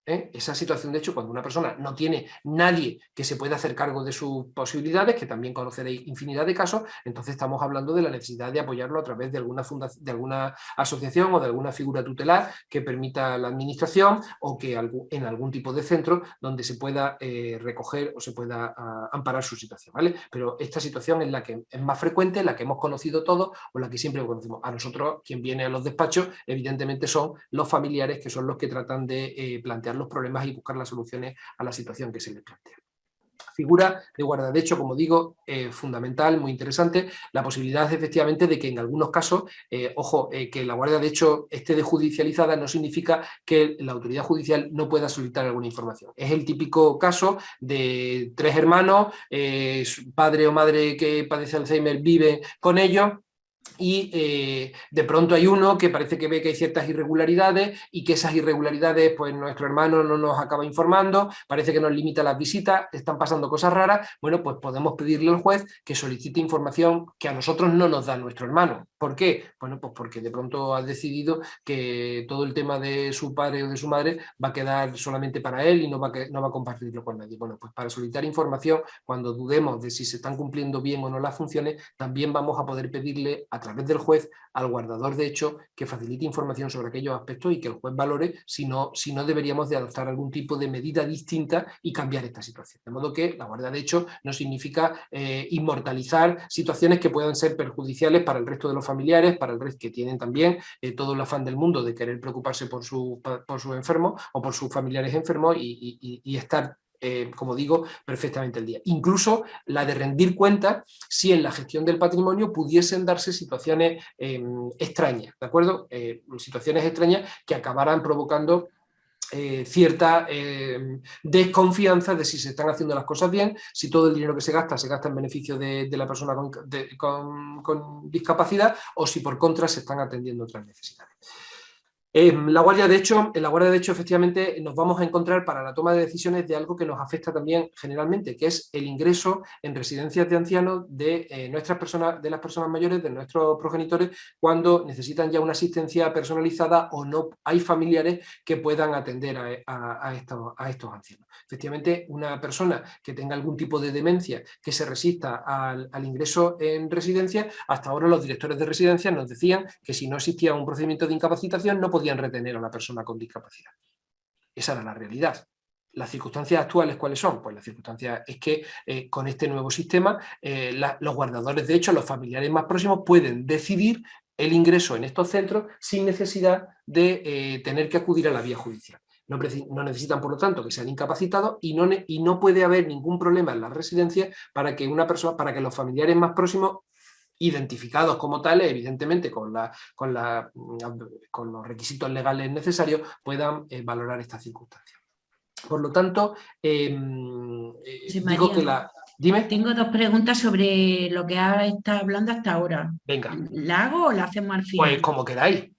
Esa situación de hecho cuando una persona no tiene nadie que se pueda hacer cargo de sus posibilidades, que también conoceréis infinidad de casos, entonces estamos hablando de la necesidad de apoyarlo a través de alguna fundación, de alguna asociación o de alguna figura tutelar que permita la administración o que en algún tipo de centro donde se pueda recoger o se pueda amparar su situación, ¿vale? Pero esta situación es la que es más frecuente, la que hemos conocido todos o la que siempre conocemos. A nosotros, quien viene a los despachos, evidentemente son los familiares que son los que tratan de plantear los problemas y buscar las soluciones a la situación que se les plantea. Figura de guardadecho, como digo, fundamental, muy interesante, la posibilidad efectivamente de que en algunos casos, que la guardia de hecho esté desjudicializada no significa que la autoridad judicial no pueda solicitar alguna información. Es el típico caso de tres hermanos, padre o madre que padece Alzheimer vive con ellos, y de pronto hay uno que parece que ve que hay ciertas irregularidades y que esas irregularidades pues nuestro hermano no nos acaba informando, parece que nos limita las visitas, están pasando cosas raras. Bueno, pues podemos pedirle al juez que solicite información que a nosotros no nos da nuestro hermano. ¿Por qué? Bueno, pues porque de pronto ha decidido que todo el tema de su padre o de su madre va a quedar solamente para él y no va a compartirlo con nadie. Bueno, pues para solicitar información, cuando dudemos de si se están cumpliendo bien o no las funciones, también vamos a poder pedirle a través del juez al guardador de hecho que facilite información sobre aquellos aspectos y que el juez valore si no deberíamos de adoptar algún tipo de medida distinta y cambiar esta situación. De modo que la guardia de hecho no significa inmortalizar situaciones que puedan ser perjudiciales para el resto de los familiares, para el resto que tienen también todo el afán del mundo de querer preocuparse por sus enfermos o por sus familiares enfermos y estar como digo, perfectamente el día. Incluso la de rendir cuentas si en la gestión del patrimonio pudiesen darse situaciones extrañas, ¿de acuerdo? Situaciones extrañas que acabaran provocando cierta desconfianza de si se están haciendo las cosas bien, si todo el dinero que se gasta en beneficio de la persona con discapacidad, o si por contra se están atendiendo otras necesidades. En la Guardia de Hecho, efectivamente, nos vamos a encontrar para la toma de decisiones de algo que nos afecta también generalmente, que es el ingreso en residencias de ancianos de de las personas mayores, de nuestros progenitores, cuando necesitan ya una asistencia personalizada o no hay familiares que puedan atender a estos ancianos. Efectivamente, una persona que tenga algún tipo de demencia que se resista al ingreso en residencia, hasta ahora los directores de residencias nos decían que si no existía un procedimiento de incapacitación no podían retener a la persona con discapacidad. Esa era la realidad. ¿Las circunstancias actuales cuáles son? Pues la circunstancia es que con este nuevo sistema los guardadores de hecho, los familiares más próximos pueden decidir el ingreso en estos centros sin necesidad de tener que acudir a la vía judicial. No necesitan, por lo tanto, que sean incapacitados y no puede haber ningún problema en las residencias para que los familiares más próximos, identificados como tales, evidentemente con los requisitos legales necesarios, puedan valorar estas circunstancias. Por lo tanto, Sí, digo María, que Dime. tengo dos preguntas sobre lo que has estado hablando hasta ahora. Venga. ¿La hago o la hacemos al final? Pues como queráis.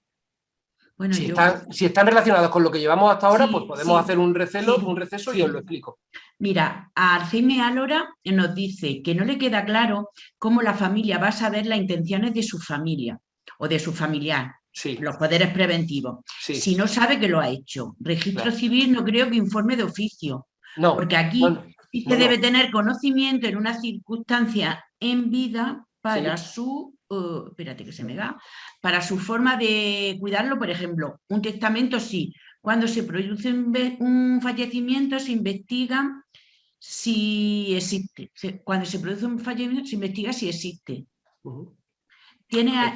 Bueno, Si están relacionados con lo que llevamos hasta ahora, Sí, pues podemos hacer un receso sí. y os lo explico. Mira, Alcime Álora nos dice que no le queda claro cómo la familia va a saber las intenciones de su familia o de su familiar, Sí, los poderes preventivos, sí, si no sabe que lo ha hecho. Registro claro. civil no creo que informe de oficio, No, porque aquí sí se no. debe tener conocimiento en una circunstancia en vida para Sí. su, espérate que se me da, para su forma de cuidarlo. Por ejemplo, un testamento sí. Cuando se produce un fallecimiento se investiga si existe. Cuando se produce un fallecimiento se investiga si existe.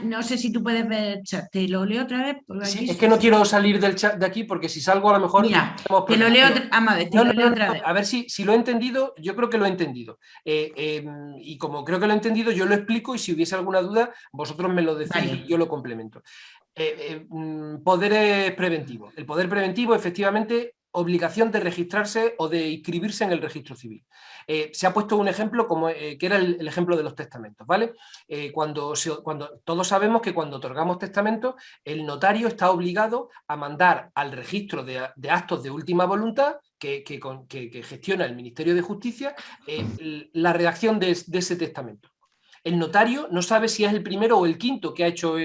No sé si tú puedes ver el chat, te lo leo otra vez. Sí, es que no quiero salir del chat de aquí porque si salgo a lo mejor Mira, tenemos te lo problemas. leo, te lo leo otra vez. A ver si lo he entendido, yo creo que lo he entendido. Y como creo que lo he entendido, yo lo explico y si hubiese alguna duda, vosotros me lo decís y yo lo complemento. Poderes preventivos. El poder preventivo, efectivamente, obligación de registrarse o de inscribirse en el registro civil. Se ha puesto un ejemplo que era el ejemplo de los testamentos, ¿vale? Cuando todos sabemos que cuando otorgamos testamentos, el notario está obligado a mandar al registro de actos de última voluntad que gestiona el Ministerio de Justicia la redacción de ese testamento. El notario no sabe si es el primero o el quinto que ha hecho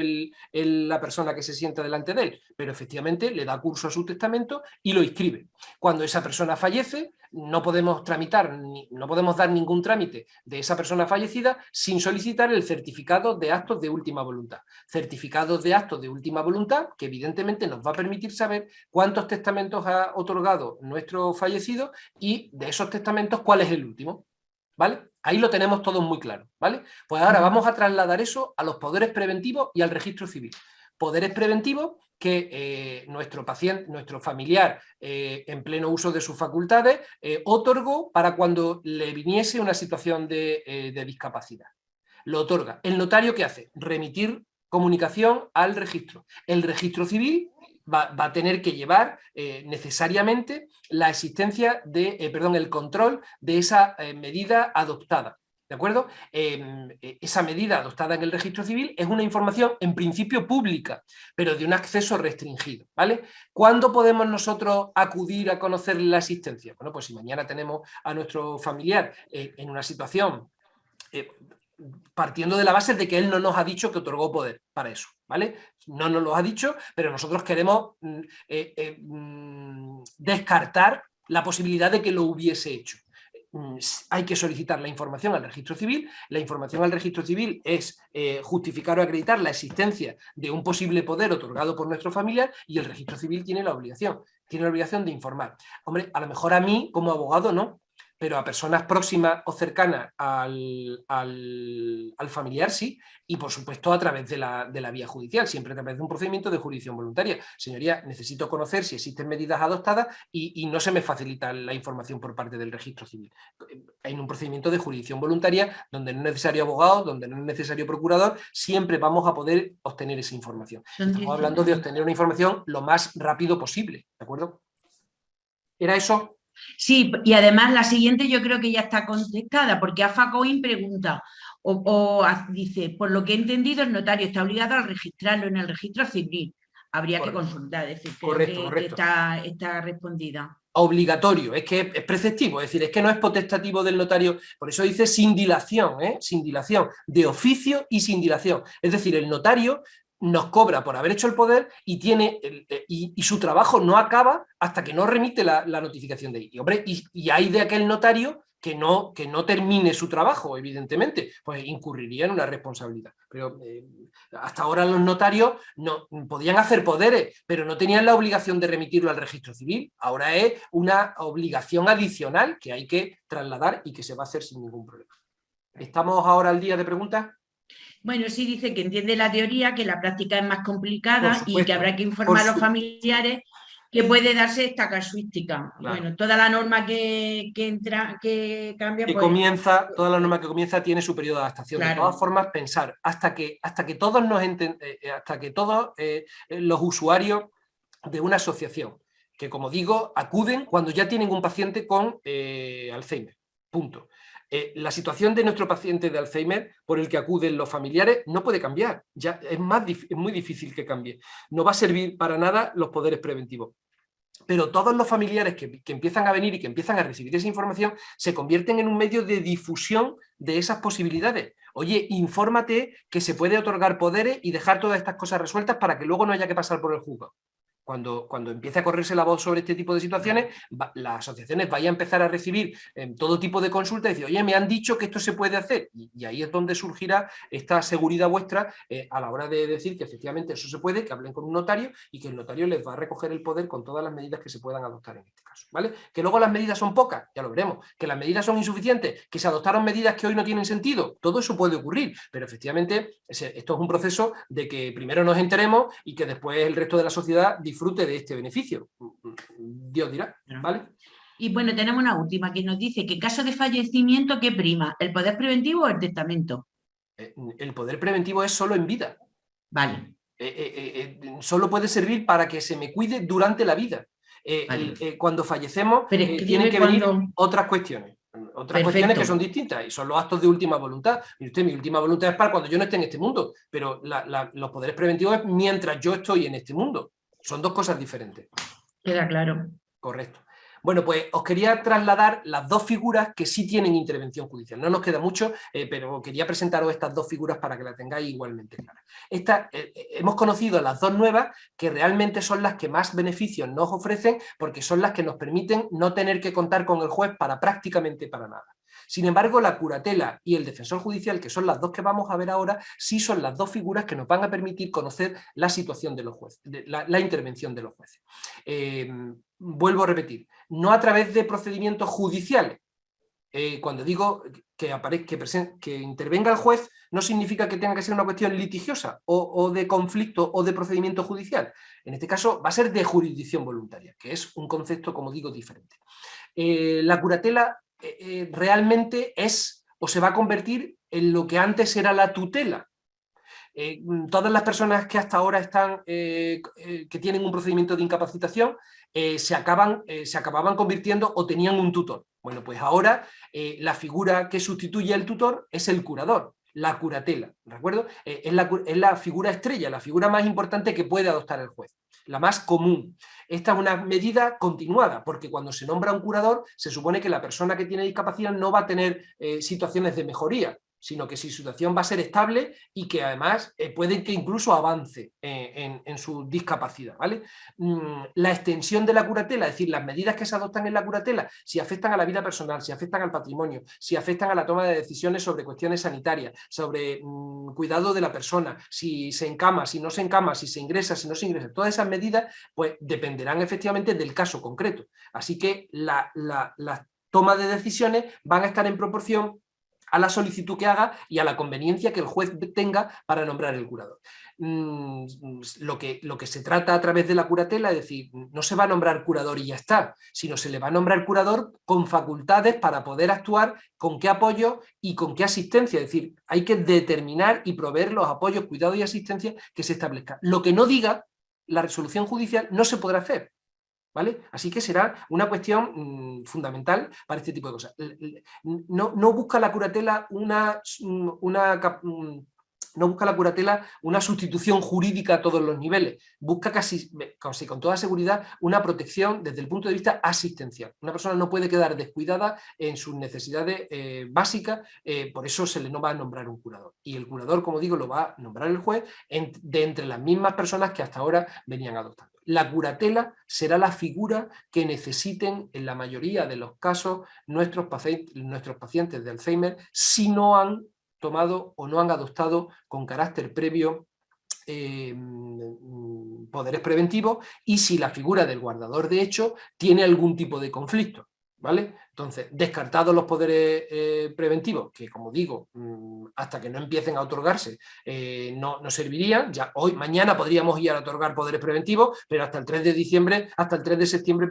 la persona que se sienta delante de él, pero efectivamente le da curso a su testamento y lo inscribe. Cuando esa persona fallece, no podemos dar ningún trámite de esa persona fallecida sin solicitar el certificado de actos de última voluntad. Certificados de actos de última voluntad que evidentemente nos va a permitir saber cuántos testamentos ha otorgado nuestro fallecido y de esos testamentos cuál es el último. ¿Vale? Ahí lo tenemos todos muy claro, ¿vale? Pues ahora vamos a trasladar eso a los poderes preventivos y al registro civil. Poderes preventivos que nuestro familiar, en pleno uso de sus facultades, otorgó para cuando le viniese una situación de discapacidad. Lo otorga. ¿El notario qué hace? Remitir comunicación al registro. El registro civil va a tener que llevar necesariamente la existencia el control de esa medida adoptada. ¿De acuerdo? Esa medida adoptada en el registro civil es una información en principio pública, pero de un acceso restringido, ¿vale? ¿Cuándo podemos nosotros acudir a conocer la existencia? Bueno, pues si mañana tenemos a nuestro familiar en una situación partiendo de la base de que él no nos ha dicho que otorgó poder para eso, ¿vale? No nos lo ha dicho, pero nosotros queremos descartar la posibilidad de que lo hubiese hecho. Hay que solicitar la información al registro civil. La información al registro civil es justificar o acreditar la existencia de un posible poder otorgado por nuestro familiar y el registro civil tiene la obligación de informar. Hombre, a lo mejor a mí como abogado no, pero a personas próximas o cercanas al familiar sí, y por supuesto a través de la vía judicial, siempre a través de un procedimiento de jurisdicción voluntaria. Señoría, necesito conocer si existen medidas adoptadas y no se me facilita la información por parte del registro civil. En un procedimiento de jurisdicción voluntaria, donde no es necesario abogado, donde no es necesario procurador, siempre vamos a poder obtener esa información. Estamos hablando de obtener una información lo más rápido posible, ¿de acuerdo? ¿Era eso? Sí, y además la siguiente yo creo que ya está contestada, porque AFA Coin pregunta, dice, por lo que he entendido, el notario está obligado a registrarlo en el registro civil. Habría que Correcto, consultar, es decir, creo correcto, que correcto. está respondida. Obligatorio, es que es preceptivo, es decir, es que no es potestativo del notario, por eso dice sin dilación, sin dilación, de oficio y sin dilación. Es decir, el notario nos cobra por haber hecho el poder y y su trabajo no acaba hasta que no remite la notificación de ahí. Hombre, y hay de aquel notario que no termine su trabajo, evidentemente, pues incurriría en una responsabilidad. Pero hasta ahora los notarios no, podían hacer poderes, pero no tenían la obligación de remitirlo al registro civil. Ahora es una obligación adicional que hay que trasladar y que se va a hacer sin ningún problema. ¿Estamos ahora al día de preguntas? Bueno, sí dice que entiende la teoría, que la práctica es más Por complicada y que supuesto, habrá que por informar a los su... familiares que puede darse esta casuística. Claro. Bueno, toda la norma que entra, que cambia, Que pues, comienza, toda la norma que comienza tiene su periodo de adaptación. De todas claro. formas, pensar hasta que todos hasta que todos los usuarios de una asociación, que como digo, acuden cuando ya tienen un paciente con Alzheimer. Punto. La situación de nuestro paciente de Alzheimer por el que acuden los familiares no puede cambiar. Ya es muy difícil que cambie. No va a servir para nada los poderes preventivos. Pero todos los familiares que empiezan a venir y que empiezan a recibir esa información se convierten en un medio de difusión de esas posibilidades. Oye, infórmate que se puede otorgar poderes y dejar todas estas cosas resueltas para que luego no haya que pasar por el juzgado. Cuando empiece a correrse la voz sobre este tipo de situaciones, las asociaciones vayan a empezar a recibir todo tipo de consultas y decir, oye, me han dicho que esto se puede hacer. Y ahí es donde surgirá esta seguridad vuestra a la hora de decir que efectivamente eso se puede, que hablen con un notario y que el notario les va a recoger el poder con todas las medidas que se puedan adoptar en este caso. ¿Vale? Que luego las medidas son pocas, ya lo veremos. Que las medidas son insuficientes, que se adoptaron medidas que hoy no tienen sentido. Todo eso puede ocurrir, pero efectivamente esto es un proceso de que primero nos enteremos y que después el resto de la sociedad disfrute de este beneficio. Dios dirá, ¿vale? Y bueno, tenemos una última que nos dice que en caso de fallecimiento, ¿qué prima? ¿El poder preventivo o el testamento? El poder preventivo es solo en vida. Vale. Solo puede servir para que se me cuide durante la vida. Vale. Cuando fallecemos Pero tienen escribe que venir cuando... otras cuestiones. Otras cuestiones Perfecto. que son distintas y son los actos de última voluntad. Y usted, mi última voluntad es para cuando yo no esté en este mundo, pero los poderes preventivos es mientras yo estoy en este mundo. Son dos cosas diferentes. Queda claro. Correcto. Bueno, pues os quería trasladar las dos figuras que sí tienen intervención judicial. No nos queda mucho, pero quería presentaros estas dos figuras para que las tengáis igualmente claras. Hemos conocido las dos nuevas, que realmente son las que más beneficios nos ofrecen, porque son las que nos permiten no tener que contar con el juez para prácticamente para nada. Sin embargo, la curatela y el defensor judicial, que son las dos que vamos a ver ahora, sí son las dos figuras que nos van a permitir conocer la situación de los jueces, la intervención de los jueces. Vuelvo a repetir, no a través de procedimientos judiciales. Cuando digo que intervenga el juez, no significa que tenga que ser una cuestión litigiosa o de conflicto o de procedimiento judicial. En este caso va a ser de jurisdicción voluntaria, que es un concepto, como digo, diferente. La curatela realmente es o se va a convertir en lo que antes era la tutela. Todas las personas que hasta ahora están, que tienen un procedimiento de incapacitación, se acababan convirtiendo o tenían un tutor. Bueno, pues ahora la figura que sustituye al tutor es el curador, la curatela, ¿de acuerdo? Es la figura estrella, la figura más importante que puede adoptar el juez, la más común. Esta es una medida continuada, porque cuando se nombra un curador, se supone que la persona que tiene discapacidad no va a tener situaciones de mejoría, sino que su situación va a ser estable y que además puede que incluso avance en su discapacidad, ¿vale? La extensión de la curatela, es decir, las medidas que se adoptan en la curatela, si afectan a la vida personal, si afectan al patrimonio, si afectan a la toma de decisiones sobre cuestiones sanitarias, sobre cuidado de la persona, si se encama, si no se encama, si se ingresa, si no se ingresa, todas esas medidas pues dependerán efectivamente del caso concreto. Así que las tomas de decisiones van a estar en proporción a la solicitud que haga y a la conveniencia que el juez tenga para nombrar el curador. Lo que se trata a través de la curatela es decir, no se va a nombrar curador y ya está, sino se le va a nombrar curador con facultades para poder actuar, con qué apoyo y con qué asistencia. Es decir, hay que determinar y proveer los apoyos, cuidados y asistencia que se establezcan. Lo que no diga la resolución judicial no se podrá hacer. ¿vale? Así que será una cuestión fundamental para este tipo de cosas. No busca la curatela no busca la curatela una sustitución jurídica a todos los niveles, busca casi con toda seguridad una protección desde el punto de vista asistencial. Una persona no puede quedar descuidada en sus necesidades básicas, por eso se le no va a nombrar un curador. Y el curador, como digo, lo va a nombrar el juez de entre las mismas personas que hasta ahora venían adoptando. La curatela será la figura que necesiten en la mayoría de los casos nuestros pacientes de Alzheimer si no han tomado o no han adoptado con carácter previo poderes preventivos y si la figura del guardador de hecho tiene algún tipo de conflicto, ¿vale? Entonces, descartados los poderes preventivos, que como digo, hasta que no empiecen a otorgarse, no servirían. Ya hoy, mañana podríamos ir a otorgar poderes preventivos, pero hasta el 3 de septiembre,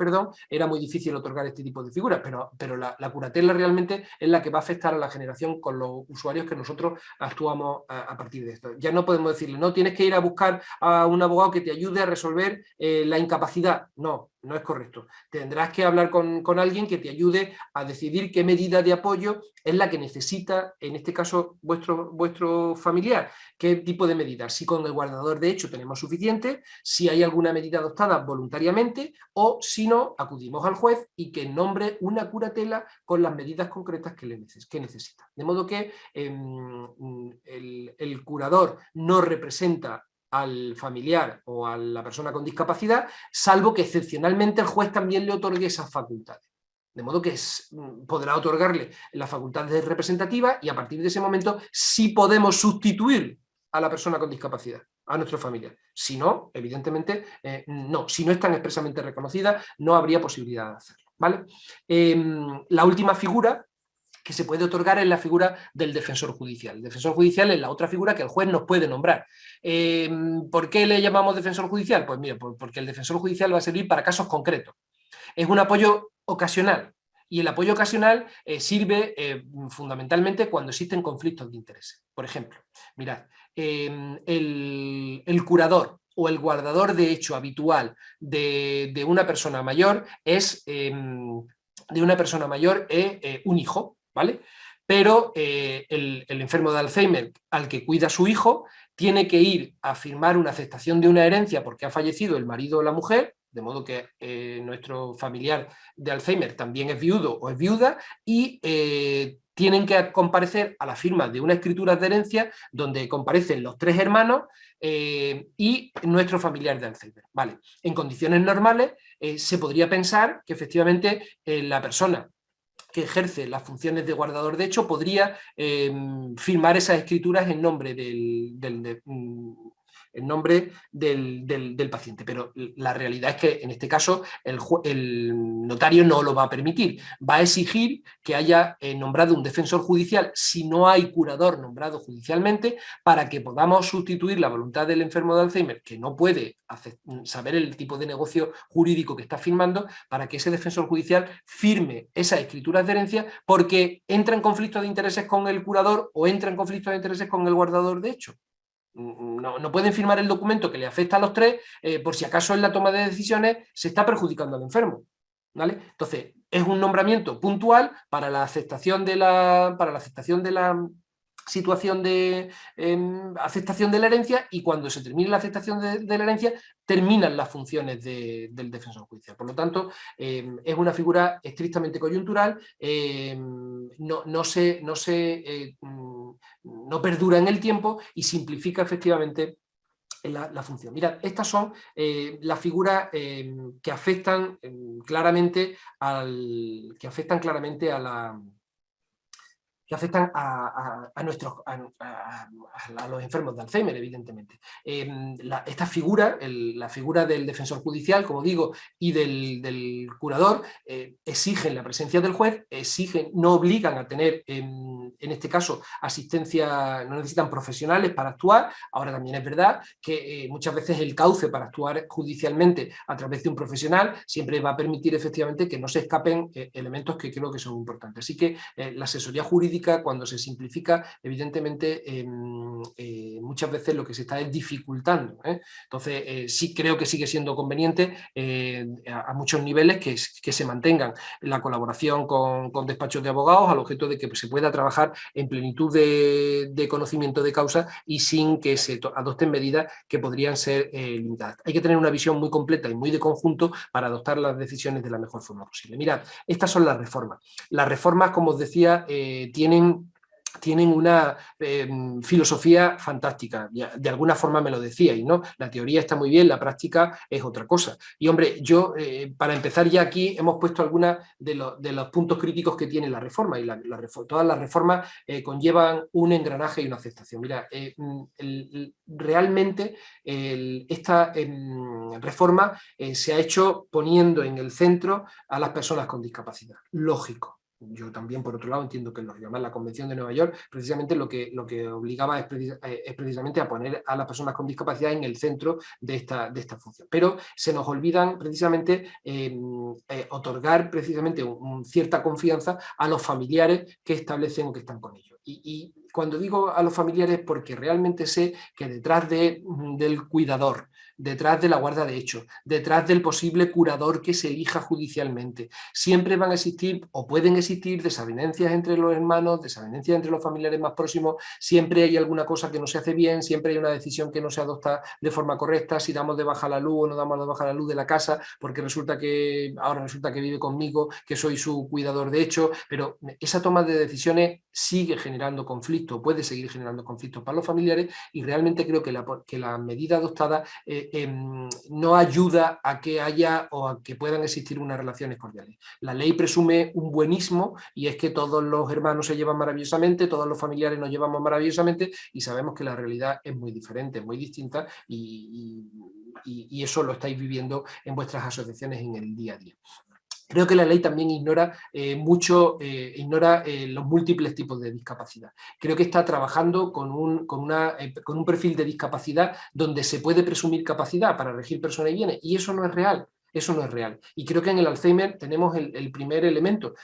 era muy difícil otorgar este tipo de figuras, pero la curatela realmente es la que va a afectar a la generación con los usuarios que nosotros actuamos a partir de esto. Ya no podemos decirle, no, tienes que ir a buscar a un abogado que te ayude a resolver la incapacidad. No es correcto. Tendrás que hablar con alguien que te ayude a decidir qué medida de apoyo es la que necesita, en este caso, vuestro familiar. ¿Qué tipo de medidas? Si con el guardador de hecho tenemos suficiente, si hay alguna medida adoptada voluntariamente o si no, acudimos al juez y que nombre una curatela con las medidas concretas que necesita. De modo que el curador no representa al familiar o a la persona con discapacidad, salvo que excepcionalmente el juez también le otorgue esas facultades. De modo que podrá otorgarle las facultades representativas y a partir de ese momento sí podemos sustituir a la persona con discapacidad, a nuestro familiar. Si no, evidentemente, no. Si no están expresamente reconocidas, no habría posibilidad de hacerlo, ¿vale? La última figura que se puede otorgar es la figura del defensor judicial. El defensor judicial es la otra figura que el juez nos puede nombrar. ¿Por qué le llamamos defensor judicial? Pues mira, porque el defensor judicial va a servir para casos concretos. Es un apoyo ocasional y el apoyo ocasional sirve fundamentalmente cuando existen conflictos de intereses. Por ejemplo, mirad, el curador o el guardador de hecho habitual de una persona mayor es un hijo, ¿vale? Pero el enfermo de Alzheimer al que cuida su hijo tiene que ir a firmar una aceptación de una herencia porque ha fallecido el marido o la mujer, de modo que nuestro familiar de Alzheimer también es viudo o es viuda y tienen que comparecer a la firma de una escritura de herencia donde comparecen los 3 hermanos y nuestro familiar de Alzheimer. Vale. En condiciones normales se podría pensar que efectivamente la persona que ejerce las funciones de guardador de hecho podría firmar esas escrituras en nombre del paciente, pero la realidad es que en este caso el notario no lo va a permitir, va a exigir que haya nombrado un defensor judicial si no hay curador nombrado judicialmente para que podamos sustituir la voluntad del enfermo de Alzheimer que no puede saber el tipo de negocio jurídico que está firmando, para que ese defensor judicial firme esas escrituras de herencia porque entra en conflicto de intereses con el curador o entra en conflicto de intereses con el guardador de hecho. No pueden firmar el documento que le afecta a los 3 por si acaso en la toma de decisiones se está perjudicando al enfermo, ¿vale? Entonces, es un nombramiento puntual para la aceptación de la situación de aceptación de la herencia y cuando se termine la aceptación de la herencia terminan las funciones del defensor judicial. Por lo tanto, es una figura estrictamente coyuntural, no perdura en el tiempo y simplifica efectivamente la función. Mirad, estas son las figuras que afectan claramente a los enfermos de Alzheimer, evidentemente. Esta figura, la figura del defensor judicial, como digo, y del curador, exigen la presencia del juez, no obligan a tener, en este caso, asistencia, no necesitan profesionales para actuar. Ahora también es verdad que muchas veces el cauce para actuar judicialmente a través de un profesional siempre va a permitir efectivamente que no se escapen elementos que creo que son importantes. Así que la asesoría jurídica práctica, cuando se simplifica, evidentemente muchas veces lo que se está es dificultando. Entonces sí creo que sigue siendo conveniente a muchos niveles que se mantengan la colaboración con despachos de abogados al objeto de que se pueda trabajar en plenitud de conocimiento de causa y sin que se adopten medidas que podrían ser limitadas. Hay que tener una visión muy completa y muy de conjunto para adoptar las decisiones de la mejor forma posible. Mirad, estas son las reformas. Las reformas, como os decía, tienen una filosofía fantástica. Ya, de alguna forma me lo decíais, ¿no? La teoría está muy bien, la práctica es otra cosa. Y hombre, yo, para empezar ya aquí, hemos puesto algunos de los puntos críticos que tiene la reforma. Y todas las reformas conllevan un engranaje y una aceptación. Mira, realmente esta reforma se ha hecho poniendo en el centro a las personas con discapacidad. Lógico. Yo también, por otro lado, entiendo que además la Convención de Nueva York precisamente lo que obligaba es precisamente a poner a las personas con discapacidad en el centro de esta función. Pero se nos olvidan precisamente otorgar precisamente cierta confianza a los familiares que establecen o que están con ellos. Y cuando digo a los familiares, porque realmente sé que detrás del cuidador, detrás de la guarda de hecho, detrás del posible curador que se elija judicialmente, siempre van a existir o pueden existir desavenencias entre los hermanos, desavenencias entre los familiares más próximos, siempre hay alguna cosa que no se hace bien, siempre hay una decisión que no se adopta de forma correcta, si damos de baja la luz o no damos de baja la luz de la casa, porque ahora resulta que vive conmigo, que soy su cuidador de hecho, pero esa toma de decisiones sigue generando conflictos, puede seguir generando conflictos para los familiares y realmente creo que la medida adoptada no ayuda a que haya o a que puedan existir unas relaciones cordiales. La ley presume un buenismo y es que todos los hermanos se llevan maravillosamente, todos los familiares nos llevamos maravillosamente y sabemos que la realidad es muy diferente, muy distinta y eso lo estáis viviendo en vuestras asociaciones en el día a día. Creo que la ley también ignora los múltiples tipos de discapacidad. Creo que está trabajando con un perfil de discapacidad donde se puede presumir capacidad para regir personas y bienes, y eso no es real. Eso no es real. Y creo que en el Alzheimer tenemos el primer elemento.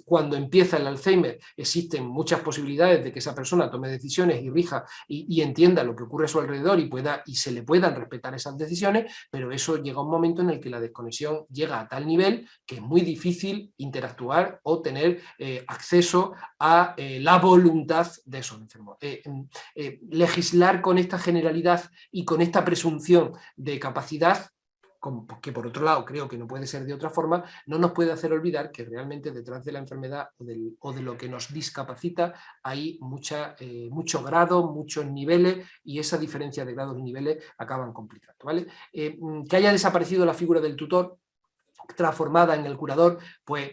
Cuando empieza el Alzheimer existen muchas posibilidades de que esa persona tome decisiones y rija y entienda lo que ocurre a su alrededor y se le puedan respetar esas decisiones, pero eso llega a un momento en el que la desconexión llega a tal nivel que es muy difícil interactuar o tener acceso a la voluntad de esos enfermos. Legislar con esta generalidad y con esta presunción de capacidad, que por otro lado creo que no puede ser de otra forma, no nos puede hacer olvidar que realmente detrás de la enfermedad o de lo que nos discapacita hay mucho grado, muchos niveles y esa diferencia de grados y niveles acaban complicando, ¿vale? Que haya desaparecido la figura del tutor transformada en el curador, pues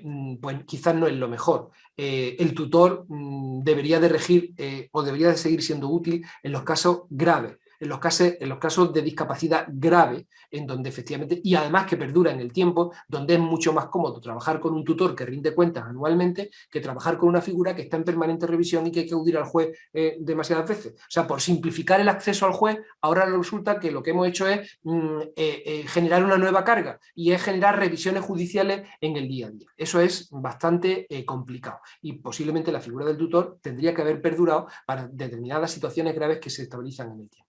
quizás no es lo mejor. El tutor debería de regir o debería de seguir siendo útil en los casos graves, en los casos de discapacidad grave, en donde efectivamente, y además que perdura en el tiempo, donde es mucho más cómodo trabajar con un tutor que rinde cuentas anualmente que trabajar con una figura que está en permanente revisión y que hay que acudir al juez demasiadas veces. O sea, por simplificar el acceso al juez, ahora resulta que lo que hemos hecho es generar una nueva carga y es generar revisiones judiciales en el día a día. Eso es bastante complicado y posiblemente la figura del tutor tendría que haber perdurado para determinadas situaciones graves que se estabilizan en el tiempo.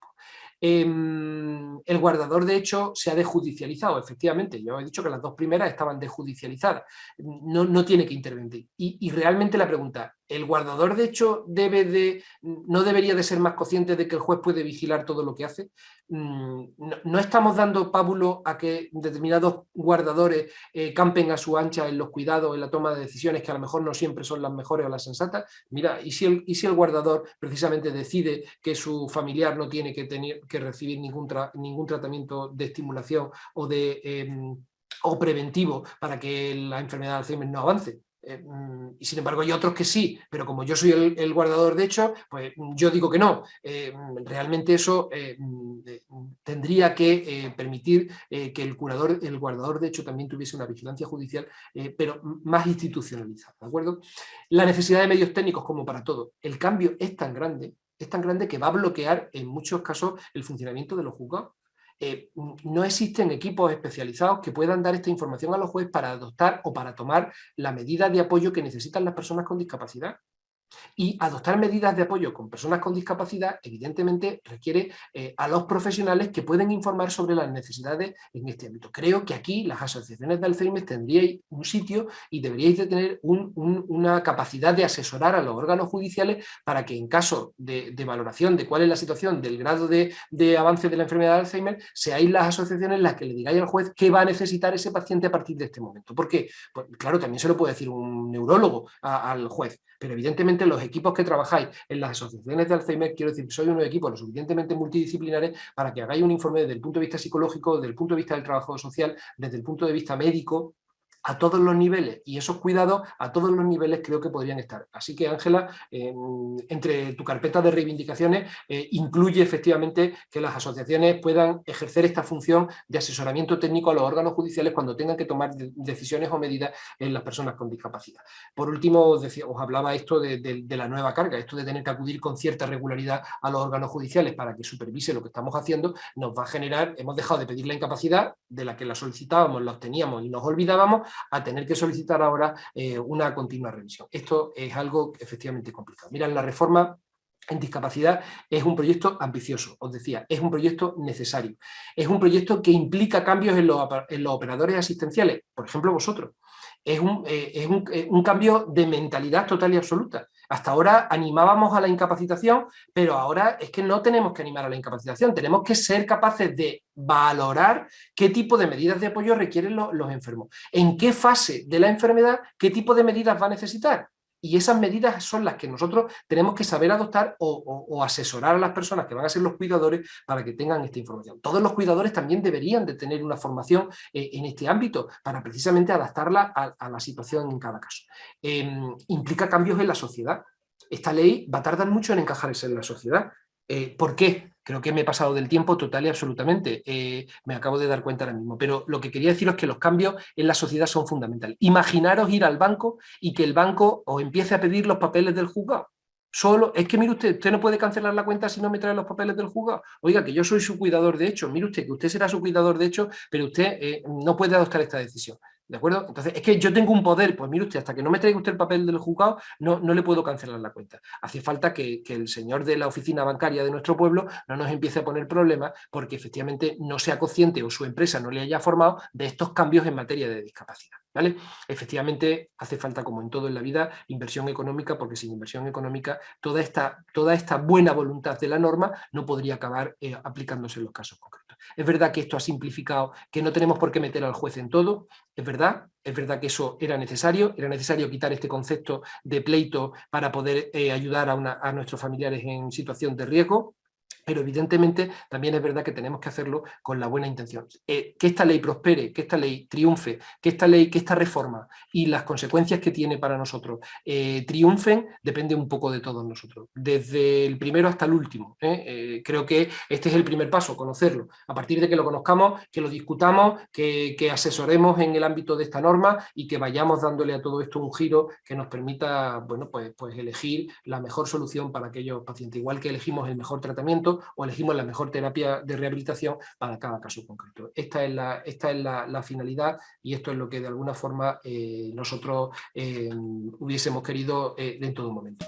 El guardador de hecho se ha desjudicializado, efectivamente, yo he dicho que las dos primeras estaban desjudicializadas, no tiene que intervenir y realmente la pregunta, ¿el guardador de hecho no debería de ser más consciente de que el juez puede vigilar todo lo que hace? No estamos dando pábulo a que determinados guardadores campen a su ancha en los cuidados, en la toma de decisiones que a lo mejor no siempre son las mejores o las sensatas. Mira, ¿y si el guardador precisamente decide que su familiar no tiene que recibir ningún tratamiento de estimulación o preventivo para que la enfermedad de Alzheimer no avance? Y sin embargo hay otros que sí, pero como yo soy el guardador de hecho, pues yo digo que no. Realmente eso tendría que permitir que el guardador de hecho también tuviese una vigilancia judicial, pero más institucionalizada, ¿de acuerdo? La necesidad de medios técnicos, como para todo, el cambio es tan grande que va a bloquear en muchos casos el funcionamiento de los juzgados. No existen equipos especializados que puedan dar esta información a los jueces para adoptar o para tomar la medida de apoyo que necesitan las personas con discapacidad. Y adoptar medidas de apoyo con personas con discapacidad, evidentemente, requiere a los profesionales que pueden informar sobre las necesidades en este ámbito. Creo que aquí las asociaciones de Alzheimer tendríais un sitio y deberíais de tener una capacidad de asesorar a los órganos judiciales para que en caso de valoración de cuál es la situación del grado de avance de la enfermedad de Alzheimer, seáis las asociaciones las que le digáis al juez qué va a necesitar ese paciente a partir de este momento. ¿Por qué? Pues, claro, también se lo puede decir un neurólogo al juez, pero evidentemente los equipos que trabajáis en las asociaciones de Alzheimer, quiero decir, sois unos equipos lo suficientemente multidisciplinares para que hagáis un informe desde el punto de vista psicológico, desde el punto de vista del trabajo social, desde el punto de vista médico, a todos los niveles, y esos cuidados a todos los niveles creo que podrían estar. Así que, Ángela, entre tu carpeta de reivindicaciones incluye efectivamente que las asociaciones puedan ejercer esta función de asesoramiento técnico a los órganos judiciales cuando tengan que tomar decisiones o medidas en las personas con discapacidad. Por último, os hablaba esto de la nueva carga, esto de tener que acudir con cierta regularidad a los órganos judiciales para que supervise lo que estamos haciendo, nos va a generar, hemos dejado de pedir la incapacidad, de la que la solicitábamos, la obteníamos y nos olvidábamos, a tener que solicitar ahora una continua revisión. Esto es algo efectivamente complicado. Mirad, la reforma en discapacidad es un proyecto ambicioso, os decía, es un proyecto necesario, es un proyecto que implica cambios en los operadores asistenciales, por ejemplo vosotros. Es un cambio de mentalidad total y absoluta. Hasta ahora animábamos a la incapacitación, pero ahora es que no tenemos que animar a la incapacitación, tenemos que ser capaces de valorar qué tipo de medidas de apoyo requieren los enfermos, en qué fase de la enfermedad, qué tipo de medidas va a necesitar. Y esas medidas son las que nosotros tenemos que saber adoptar o asesorar a las personas que van a ser los cuidadores para que tengan esta información. Todos los cuidadores también deberían de tener una formación en este ámbito para precisamente adaptarla a la situación en cada caso. Implica cambios en la sociedad. Esta ley va a tardar mucho en encajarse en la sociedad. ¿Por qué? Creo que me he pasado del tiempo total y absolutamente. Me acabo de dar cuenta ahora mismo. Pero lo que quería deciros es que los cambios en la sociedad son fundamentales. Imaginaros ir al banco y que el banco os empiece a pedir los papeles del juzgado. Solo, es que mire usted no puede cancelar la cuenta si no me trae los papeles del juzgado. Oiga, que yo soy su cuidador de hecho. Mire usted, que usted será su cuidador de hecho, pero usted no puede adoptar esta decisión. ¿De acuerdo? Entonces, es que yo tengo un poder, pues mire usted, hasta que no me traiga usted el papel del juzgado, no le puedo cancelar la cuenta. Hace falta que el señor de la oficina bancaria de nuestro pueblo no nos empiece a poner problemas porque efectivamente no sea consciente o su empresa no le haya formado de estos cambios en materia de discapacidad. ¿Vale? Efectivamente, hace falta, como en todo en la vida, inversión económica, porque sin inversión económica toda esta buena voluntad de la norma no podría acabar aplicándose en los casos concretos. Es verdad que esto ha simplificado, que no tenemos por qué meter al juez en todo, es verdad que eso era necesario quitar este concepto de pleito para poder ayudar a nuestros familiares en situación de riesgo, pero evidentemente también es verdad que tenemos que hacerlo con la buena intención. Que esta ley prospere, que esta ley triunfe, que esta reforma y las consecuencias que tiene para nosotros triunfen, depende un poco de todos nosotros, desde el primero hasta el último. Creo que este es el primer paso, conocerlo. A partir de que lo conozcamos, que lo discutamos, que asesoremos en el ámbito de esta norma y que vayamos dándole a todo esto un giro que nos permita, bueno, pues elegir la mejor solución para aquellos pacientes, igual que elegimos el mejor tratamiento o elegimos la mejor terapia de rehabilitación para cada caso concreto. Esta es la finalidad y esto es lo que de alguna forma nosotros hubiésemos querido en todo momento.